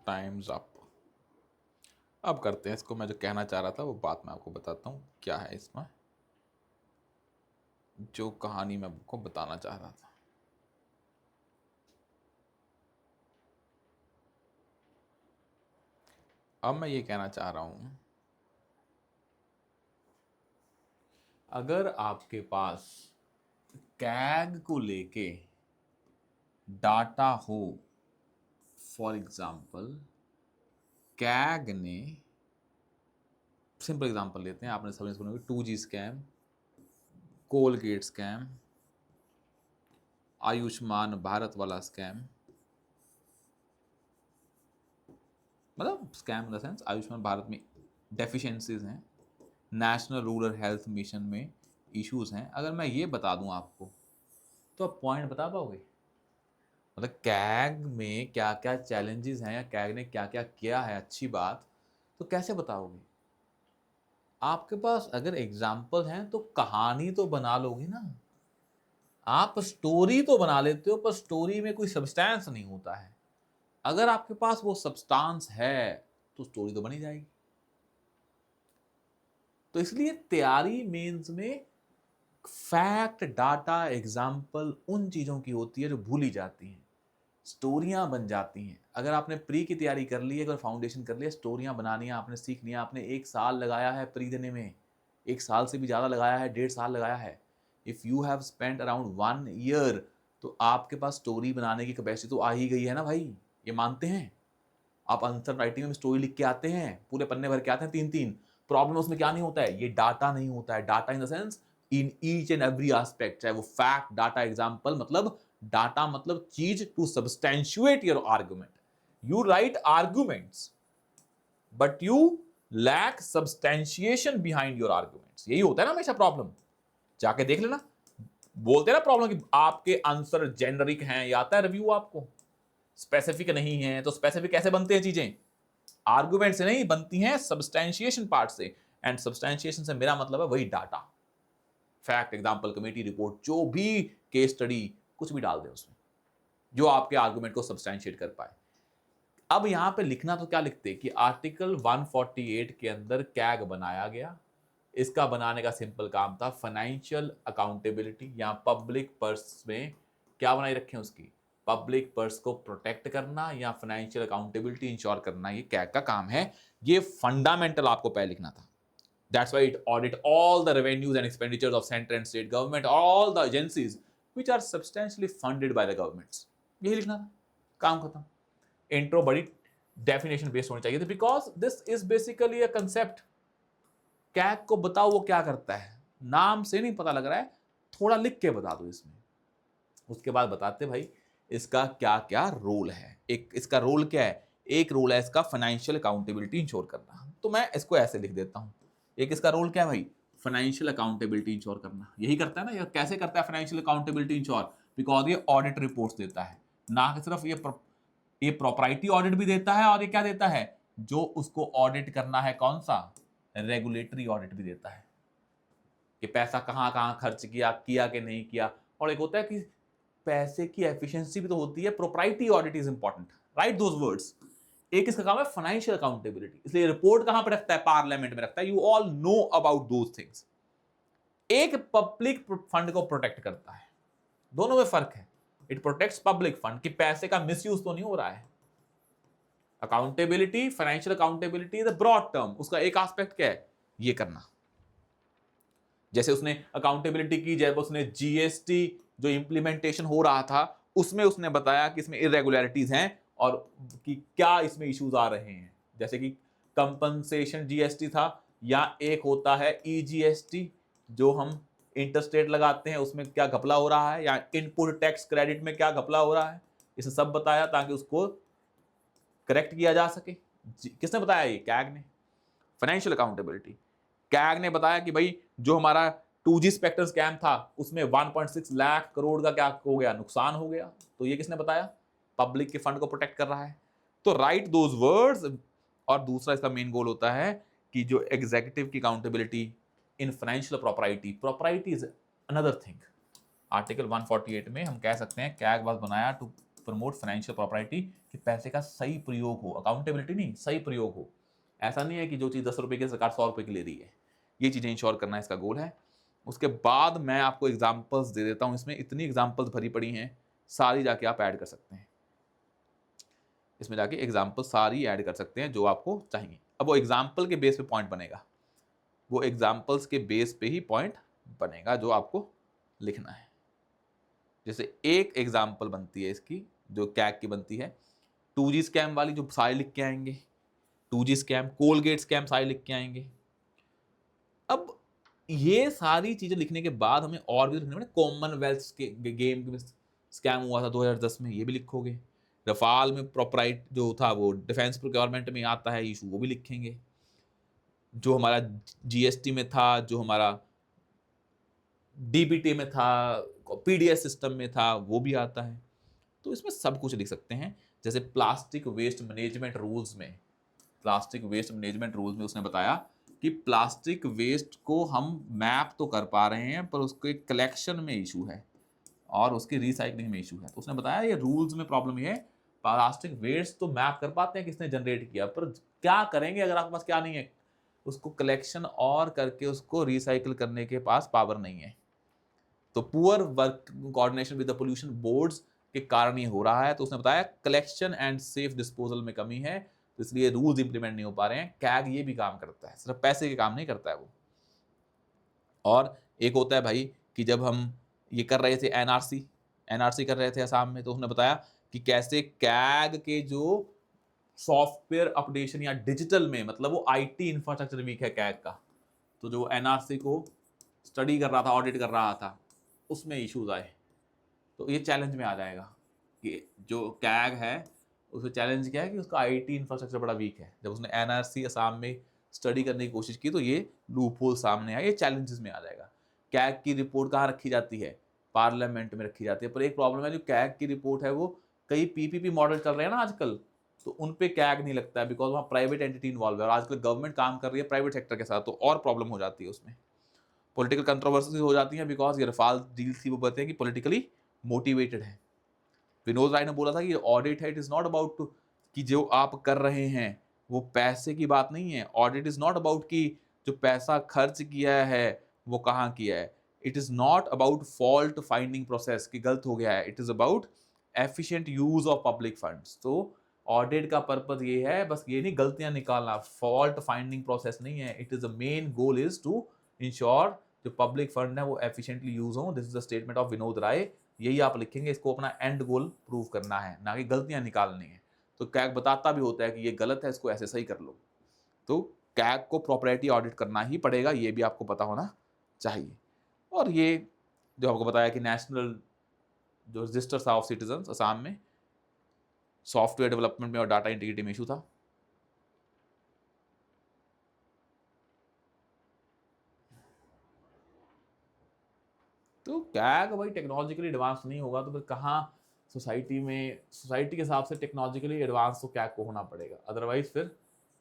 Times up. अब करते हैं इसको, मैं जो कहना चाह रहा था वो बात मैं आपको बताता हूँ क्या है इसमें, जो कहानी मैं आपको बताना चाह रहा था। अब मैं ये कहना चाह रहा हूं, अगर आपके पास कैग को लेके डाटा हो, फॉर एग्जाम्पल कैग ने, सिंपल एग्जांपल लेते हैं, आपने समझ सुना 2G scam, Colgate scam, Ayushman Bharat वाला स्कैम, मतलब scam in the sense Ayushman Bharat में डेफिशिएंसीज हैं, नेशनल रूरल हेल्थ मिशन में इश्यूज हैं। अगर मैं ये बता दूं आपको तो आप पॉइंट बता पाओगे? मतलब कैग में क्या क्या चैलेंजेस हैं या कैग ने क्या क्या किया है अच्छी बात, तो कैसे बताओगे? आपके पास अगर एग्जाम्पल हैं तो कहानी तो बना लोगे ना। आप स्टोरी तो बना लेते हो पर स्टोरी में कोई सब्सटेंस नहीं होता है। अगर आपके पास वो सब्सटेंस है तो स्टोरी तो बनी जाएगी। तो इसलिए तैयारी मेंस में फैक्ट, डाटा, एग्जाम्पल उन चीजों की होती है जो भूली जाती हैं, स्टोरियां बन जाती हैं। अगर आपने प्री की तैयारी कर ली है, अगर फाउंडेशन कर लिया, स्टोरियां बनानी है, आपने सीख लिया, आपने 1 साल लगाया है प्री देने में, 1 साल से भी ज़्यादा लगाया है, 1.5 साल लगाया है, if you have spent around 1 year, तो आपके पास स्टोरी बनाने की कैपेसिटी तो आ ही गई है ना भाई, ये मानते हैं। आप आंसर राइटिंग में स्टोरी लिख के आते हैं, पूरे पन्ने भर के आते हैं 3-3। प्रॉब्लम उसमें क्या नहीं होता है, ये डाटा नहीं होता है। Data in the sense in each and every aspect, चाहे वो फैक्ट, डाटा, एग्जाम्पल, मतलब डाटा मतलब चीज to substantiate your argument. You write arguments but you lack substantiation behind your arguments. यही होता है ना हमेशा प्रॉब्लम। जाके देख लेना, बोलते हैं ना प्रॉब्लम कि आपके आंसर जेनरिक हैं, ये आता है रिव्यू आपको, स्पेसिफिक नहीं है। तो स्पेसिफिक कैसे बनते हैं चीजें? आर्गुमेंट से नहीं बनती हैं, सब्सटैंशिएशन पार्ट से। एंड सब्सटैंशिएशन से मेरा मतलब है वही data, fact, example, committee report, जो भी केस स्टडी, कुछ भी डाल दे उसमें जो आपके आर्गुमेंट को सब्सटैंशिएट कर पाए। अब यहां पे लिखना तो क्या लिखते कि आर्टिकल 148 के अंदर कैग बनाया गया। इसका बनाने का सिंपल काम था फाइनेंशियल अकाउंटेबिलिटी, या पब्लिक पर्स में क्या बनाई रखें उसकी, पब्लिक पर्स को प्रोटेक्ट करना या फाइनेंशियल अकाउंटेबिलिटी इंश्योर करना, ये कैग का काम है। ये फंडामेंटल आपको पहले लिखना था। That's why it audit all the revenues and expenditures of center and state government, all the agencies which are substantially funded by the governments. यही लिखना था, काम खत्म। इंट्रो बड़ी डेफिनेशन बेस्ड होनी चाहिए थी, because this is basically a concept. CAG को बताओ वो क्या करता है, नाम से नहीं पता लग रहा है, थोड़ा लिख के बता दो इसमें। उसके बाद बताते भाई इसका क्या क्या रोल है। एक इसका रोल क्या है, एक रोल है इसका फाइनेंशियल अकाउंटेबिलिटी इंश्योर करना, तो मैं इसको ऐसे लिख देता हूं। एक इसका रोल क्या है भाई, फाइनेंशियल अकाउंटेबिलिटी इंश्योर करना। यही करता है ना, ये कैसे करता है फाइनेंशियल अकाउंटेबिलिटी इंश्योर? बिकॉज ये ऑडिट रिपोर्ट्स देता है, ना कि सिर्फ ये प्रॉपर्टी ऑडिट भी देता है, और ये क्या देता है, जो उसको ऑडिट करना है कौन सा, रेगुलेटरी ऑडिट भी देता है, कि पैसा कहां कहां खर्च किया किया कि नहीं किया। और एक होता है कि पैसे की एफिशिएंसी भी तो होती है, propriety audit is important, right those words. एक इसका काम है फाइनेंशियल अकाउंटेबिलिटी, इसलिए रिपोर्ट कहां पर रखता है, पार्लियामेंट में रखता है। You all know about those things. एक पब्लिक फंड को प्रोटेक्ट करता है, दोनों में फर्क है। इट प्रोटेक्ट्स पब्लिक फंड कि पैसे का मिसयूज तो नहीं हो रहा है। Accountability, financial accountability is a broad term, उसका एक एस्पेक्ट क्या है, ये करना। जैसे उसने अकाउंटेबिलिटी की, जब उसने जीएसटी जो इंप्लीमेंटेशन हो रहा था उसमें उसने बताया कि इसमें इरेगुलरिटीज हैं और कि क्या इसमें इश्यूज आ रहे हैं। जैसे कि कंपनसेशन जीएसटी था, या एक होता है ईजीएसटी जो हम इंटरस्टेट लगाते हैं, उसमें क्या घपला हो रहा है, या इनपुट टैक्स क्रेडिट में क्या घपला हो रहा है। इसे सब बताया ताकि उसको करेक्ट किया जा सके। किसने बताया? ये कैग ने, फाइनेंशियल अकाउंटेबिलिटी। कैग ने बताया कि भाई जो हमारा 2G स्पेक्ट्रम स्कैम था उसमें 1.6 लाख करोड़ का क्या हो गया, नुकसान हो गया। तो ये किसने बताया? पब्लिक के फंड को प्रोटेक्ट कर रहा है। तो राइट दोज वर्ड्स। और दूसरा इसका मेन गोल होता है कि जो एग्जीक्यूटिव की accountability in financial property, property is another thing. Article 148 में हम कह सकते हैं कैग वाज बनाया टू प्रमोट फाइनेंशियल प्रॉपर्टी कि पैसे का सही प्रयोग हो, अकाउंटेबिलिटी नहीं, सही प्रयोग हो। ऐसा नहीं है कि जो चीज़ 10 रुपये की सरकार 100 रुपये की ले रही है, ये चीज़ें इंश्योर करना इसका गोल है। उसके बाद मैं आपको एग्जाम्पल्स दे देता हूँ, इसमें इतनी एग्जाम्पल्स भरी पड़ी हैं, सारी जाके आप ऐड कर सकते हैं, इसमें जाके एग्जाम्पल सारी ऐड कर सकते हैं जो आपको चाहिए। अब वो एग्जाम्पल के बेस पे पॉइंट बनेगा, वो एग्जाम्पल्स के बेस पे ही पॉइंट बनेगा जो आपको लिखना है। जैसे एक एग्जाम्पल बनती है इसकी, जो कैग की बनती है, 2G स्कैम वाली, जो सारे लिख के आएंगे, 2G स्कैम, कोलगेट स्कैम सारे लिख के आएंगे। अब ये सारी चीजें लिखने के बाद हमें और भी लिखना है, कॉमनवेल्थ के गेम स्कैम हुआ था 2010 में, ये भी लिखोगे। रफाल में प्रोपराइट जो था वो डिफेंस प्रोक्योरमेंट में आता है इशू, वो भी लिखेंगे। जो हमारा जीएसटी में था, जो हमारा डीबीटी में था, पीडीएस सिस्टम में था, वो भी आता है। तो इसमें सब कुछ लिख सकते हैं। जैसे प्लास्टिक वेस्ट मैनेजमेंट रूल्स में, प्लास्टिक वेस्ट मैनेजमेंट रूल्स में उसने बताया कि प्लास्टिक वेस्ट को हम मैप तो कर पा रहे हैं पर उसके कलेक्शन में इशू है और उसकी रिसाइकलिंग में इशू है। तो उसने बताया ये रूल्स में प्रॉब्लम ये है, प्लास्टिक वेस्ट तो मैप कर पाते हैं किसने जनरेट किया, पर क्या करेंगे अगर आपके पास क्या नहीं है, उसको कलेक्शन और करके उसको रिसाइकिल करने के पास पावर नहीं है। तो poor work coordination with the pollution boards के कारण ये हो रहा है। तो उसने बताया कलेक्शन एंड सेफ डिस्पोजल में कमी है, तो इसलिए रूल्स इंप्लीमेंट नहीं हो पा रहे हैं। कैग ये भी काम करता है, सिर्फ पैसे के काम नहीं करता है वो। और एक होता है भाई कि जब हम ये कर रहे थे एनआरसी कर रहे थे असम में, तो उसने बताया कि कैसे कैग के जो सॉफ्टवेयर अपडेशन या डिजिटल में, मतलब वो आईटी इंफ्रास्ट्रक्चर वीक है कैग का, तो जो एनआरसी को स्टडी कर रहा था, ऑडिट कर रहा था, उसमें इश्यूज आए। तो ये चैलेंज में आ जाएगा कि जो कैग है उसमें चैलेंज क्या है कि उसका आईटी इंफ्रास्ट्रक्चर बड़ा वीक है। जब उसने एनआरसी असम में स्टडी करने की कोशिश की तो ये लूप होल सामने आया, ये चैलेंजेस में आ जाएगा। कैग की रिपोर्ट कहाँ रखी जाती है, पार्लियामेंट में रखी जाती है, पर एक प्रॉब्लम है जो कैग की रिपोर्ट है वो कई पीपीपी मॉडल चल रहे हैं ना आजकल, तो उन पे कैग नहीं लगता है बिकॉज वहाँ प्राइवेट एंटिटी इन्वॉल्व है और आजकल गवर्नमेंट काम कर रही है प्राइवेट सेक्टर के साथ, तो और प्रॉब्लम हो जाती है उसमें। पॉलिटिकल कंट्रोवर्सीज हो जाती हैं बिकॉज ये रफाल डील थी, वो बताते हैं कि पॉलिटिकली मोटिवेटेड है। विनोद राय ने बोला था कि ऑडिट है, इट इज नॉट अबाउट कि जो आप कर रहे हैं वो पैसे की बात नहीं है। ऑडिट इज नॉट अबाउट कि जो पैसा खर्च किया है वो कहाँ किया है। It is not about fault finding process कि गलत हो गया है, it is about efficient use of public funds. तो ऑडिट का पर्पज ये है, बस ये नहीं गलतियां निकालना, फॉल्ट फाइंडिंग प्रोसेस नहीं है। It is the main goal is to ensure जो पब्लिक फंड है वो एफिशिएंटली यूज हो। This is the statement of Vinod Rai. यही आप लिखेंगे, इसको अपना एंड गोल प्रूव करना है, ना कि गलतियां निकालनी है। तो कैग बताता भी होता है कि ये गलत है, इसको ऐसे सही कर लो। तो कैग को प्रॉपर्टी ऑडिट करना ही पड़ेगा, ये भी आपको पता होना चाहिए। और ये जो आपको बताया कि नेशनल जो रजिस्टर ऑफ सिटीजन असम में सॉफ्टवेयर डेवलपमेंट में और डाटा इंटीग्रिटी में इशू था। तो कैग भाई टेक्नोलॉजिकली एडवांस नहीं होगा तो फिर कहाँ सोसाइटी में, सोसाइटी के हिसाब से टेक्नोलॉजिकली एडवांस तो कैग को होना पड़ेगा, अदरवाइज फिर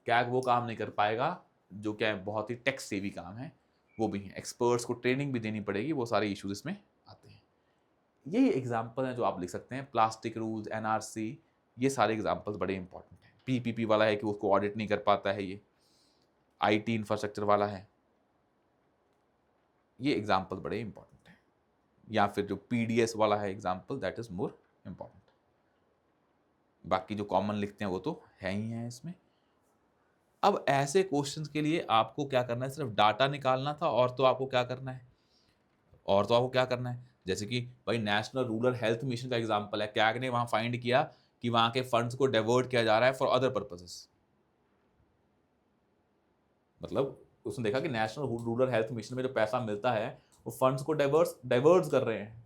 कैग वो काम नहीं कर पाएगा जो क्या बहुत ही टेक्स सेवी काम है। वो भी है, एक्सपर्ट्स को ट्रेनिंग भी देनी पड़ेगी, वो सारे इश्यूज इसमें आते हैं। यही एग्जाम्पल हैं जो आप लिख सकते हैं। प्लास्टिक रूल्स, एनआरसी, ये सारे एग्जाम्पल्स बड़े इंपॉर्टेंट हैं। पीपीपी वाला है कि उसको ऑडिट नहीं कर पाता है, ये आईटी इंफ्रास्ट्रक्चर वाला है, ये एग्जाम्पल बड़े इंपॉर्टेंट हैं। या फिर जो पीडीएस वाला है example, that is more important. बाकी जो कॉमन लिखते हैं वो तो है ही है इसमें। अब ऐसे क्वेश्चंस के लिए आपको क्या करना है, सिर्फ डाटा निकालना था, और तो आपको क्या करना है, और तो आपको क्या करना है, जैसे कि भाई नेशनल रूरल हेल्थ मिशन का एग्जांपल है, कैग ने वहां फाइंड किया कि वहां के फंड्स को डाइवर्ट किया जा रहा है फॉर अदर पर्पसेस। मतलब उसने देखा कि नेशनल रूरल हेल्थ मिशन में जो पैसा मिलता है वो फंड्स को डाइवर्ट कर रहे हैं,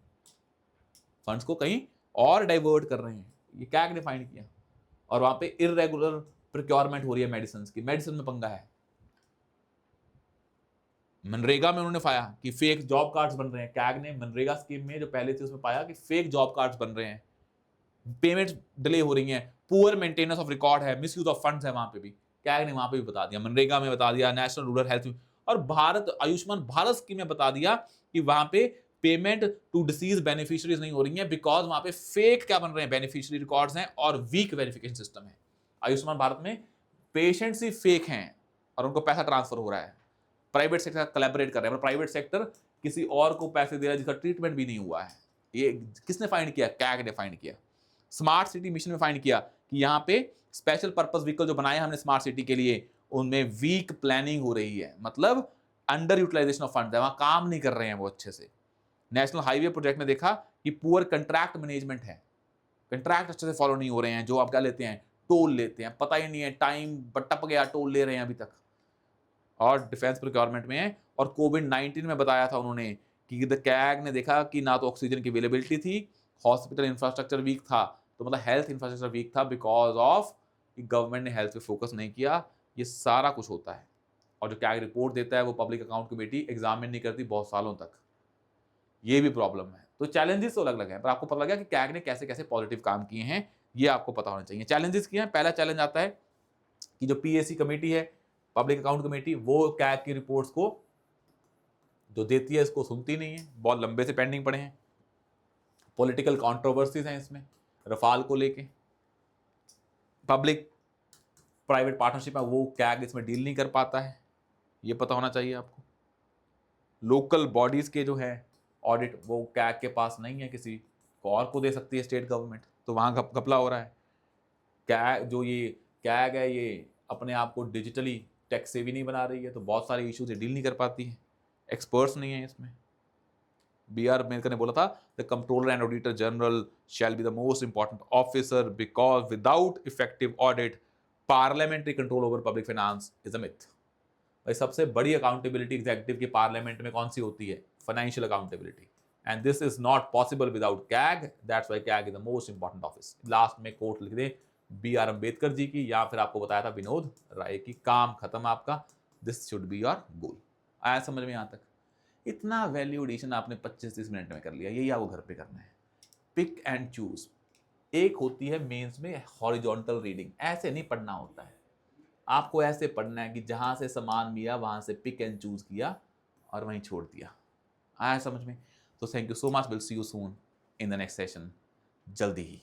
फंड्स को कहीं और डाइवर्ट कर रहे हैं, ये कैग ने फाइंड किया। और वहां पे इररेगुलर प्रोक्योरमेंट हो रही है मेडिसिन की, मेडिसिन में पंगा है। मनरेगा में उन्होंने पाया कि फेक जॉब कार्ड्स बन रहे हैं, कैग ने मनरेगा स्कीम में जो पहले थी उसमें पाया कि फेक जॉब कार्ड्स बन रहे हैं, पेमेंट डिले हो रही हैं, पुअर मेंटेनेंस ऑफ रिकॉर्ड है, मिसयूज ऑफ फंड्स है, वहां पे भी कैग ने वहां पे भी बता दिया, मनरेगा में बता दिया, नेशनल रूरल हेल्थ और भारत आयुष्मान भारत स्कीम में बता दिया कि वहां पे पेमेंट टू डिसीज बेनिफिशियरीज नहीं हो रही है बिकॉज वहां पे फेक क्या बन रहे हैं, बेनिफिशियरी रिकॉर्ड्स हैं और वीक वेरिफिकेशन सिस्टम है। आयुष्मान भारत में पेशेंट्स ही फेक हैं और उनको पैसा ट्रांसफर हो रहा है, प्राइवेट सेक्टर कोलैबोरेट कर रहे हैं, प्राइवेट सेक्टर किसी और को पैसे दे रहा है जिसका ट्रीटमेंट भी नहीं हुआ है। ये किसने फाइंड किया? कैग ने फाइंड किया। स्मार्ट सिटी मिशन में फाइंड किया कि यहाँ पे स्पेशल पर्पस व्हीकल जो बनाए हमने स्मार्ट सिटी के लिए, उनमें वीक प्लानिंग हो रही है, मतलब अंडर यूटिलाइजेशन ऑफ फंड है, वहां काम नहीं कर रहे हैं वो अच्छे से। नेशनल हाईवे प्रोजेक्ट में देखा कि पुअर कंट्रैक्ट मैनेजमेंट है, कंट्रैक्ट अच्छे से फॉलो नहीं हो रहे हैं, जो आप क्या लेते हैं, टोल लेते हैं, पता ही नहीं है, टाइम टप गया, टोल ले रहे हैं अभी तक। और डिफेंस प्रोक्योरमेंट में है, और कोविड-19 में बताया था उन्होंने कि द कैग ने देखा कि ना तो ऑक्सीजन की अवेलेबिलिटी थी, हॉस्पिटल इंफ्रास्ट्रक्चर वीक था, तो मतलब हेल्थ इंफ्रास्ट्रक्चर वीक था बिकॉज ऑफ गवर्नमेंट ने हेल्थ पे फोकस नहीं किया। ये सारा कुछ होता है, और जो कैग रिपोर्ट देता है वो पब्लिक अकाउंट कमेटी एग्जामिन नहीं करती बहुत सालों तक। ये भी प्रॉब्लम है। तो चैलेंजेस तो अलग अलग हैं, पर आपको पता लगा कि कैग ने कैसे कैसे पॉजिटिव काम किए हैं, ये आपको पता होना चाहिए। चैलेंजेस क्या हैं? पहला चैलेंज आता है कि जो पीएसी कमेटी है, पब्लिक अकाउंट कमेटी, वो कैग की रिपोर्ट्स को जो देती है इसको सुनती नहीं है, बहुत लंबे से पेंडिंग पड़े हैं, पॉलिटिकल कंट्रोवर्सीज हैं इसमें, रफाल को लेके, पब्लिक प्राइवेट पार्टनरशिप है, वो कैग इसमें डील नहीं कर पाता है, ये पता होना चाहिए आपको। लोकल बॉडीज के जो है ऑडिट, वो कैग के पास नहीं है, किसी को और को दे सकती है स्टेट गवर्नमेंट, तो वहाँ घपला हो रहा है। कैग जो ये कैग है, ये अपने आप को डिजिटली टेक सेवी नहीं बना रही है, तो बहुत सारे इश्यूज डील नहीं कर पाती है, एक्सपर्ट्स नहीं है इसमें। बी आर अम्बेडकर ने बोला था, the controller and auditor general shall be the most important officer because without effective audit parliamentary control over public finance is a myth. भाई सबसे बड़ी अकाउंटेबिलिटी एग्जीक्यूटिव की पार्लियामेंट में कौन सी होती है? Financial accountability, and this is not possible without CAG, that's why CAG is the most important office. Last में coat लिख दे बी आर अम्बेडकर जी की, या फिर आपको बताया था विनोद राय की। काम खत्म आपका, this should be your goal. आया समझ में यहाँ तक? इतना वैल्यू एडिशन आपने 25-30 मिनट में कर लिया, यही आपको घर पे करना है। Pick and choose. एक होती है मेंस में हॉरिजॉन्टल रीडिंग, ऐसे नहीं पढ़ना होता है, आपको ऐसे पढ़ना है कि जहां से सामान लिया वहां से पिक एंड चूज किया और वहीं छोड़ दिया। आया समझ में? तो thank you so much, will see you soon in the next session, जल्दी ही।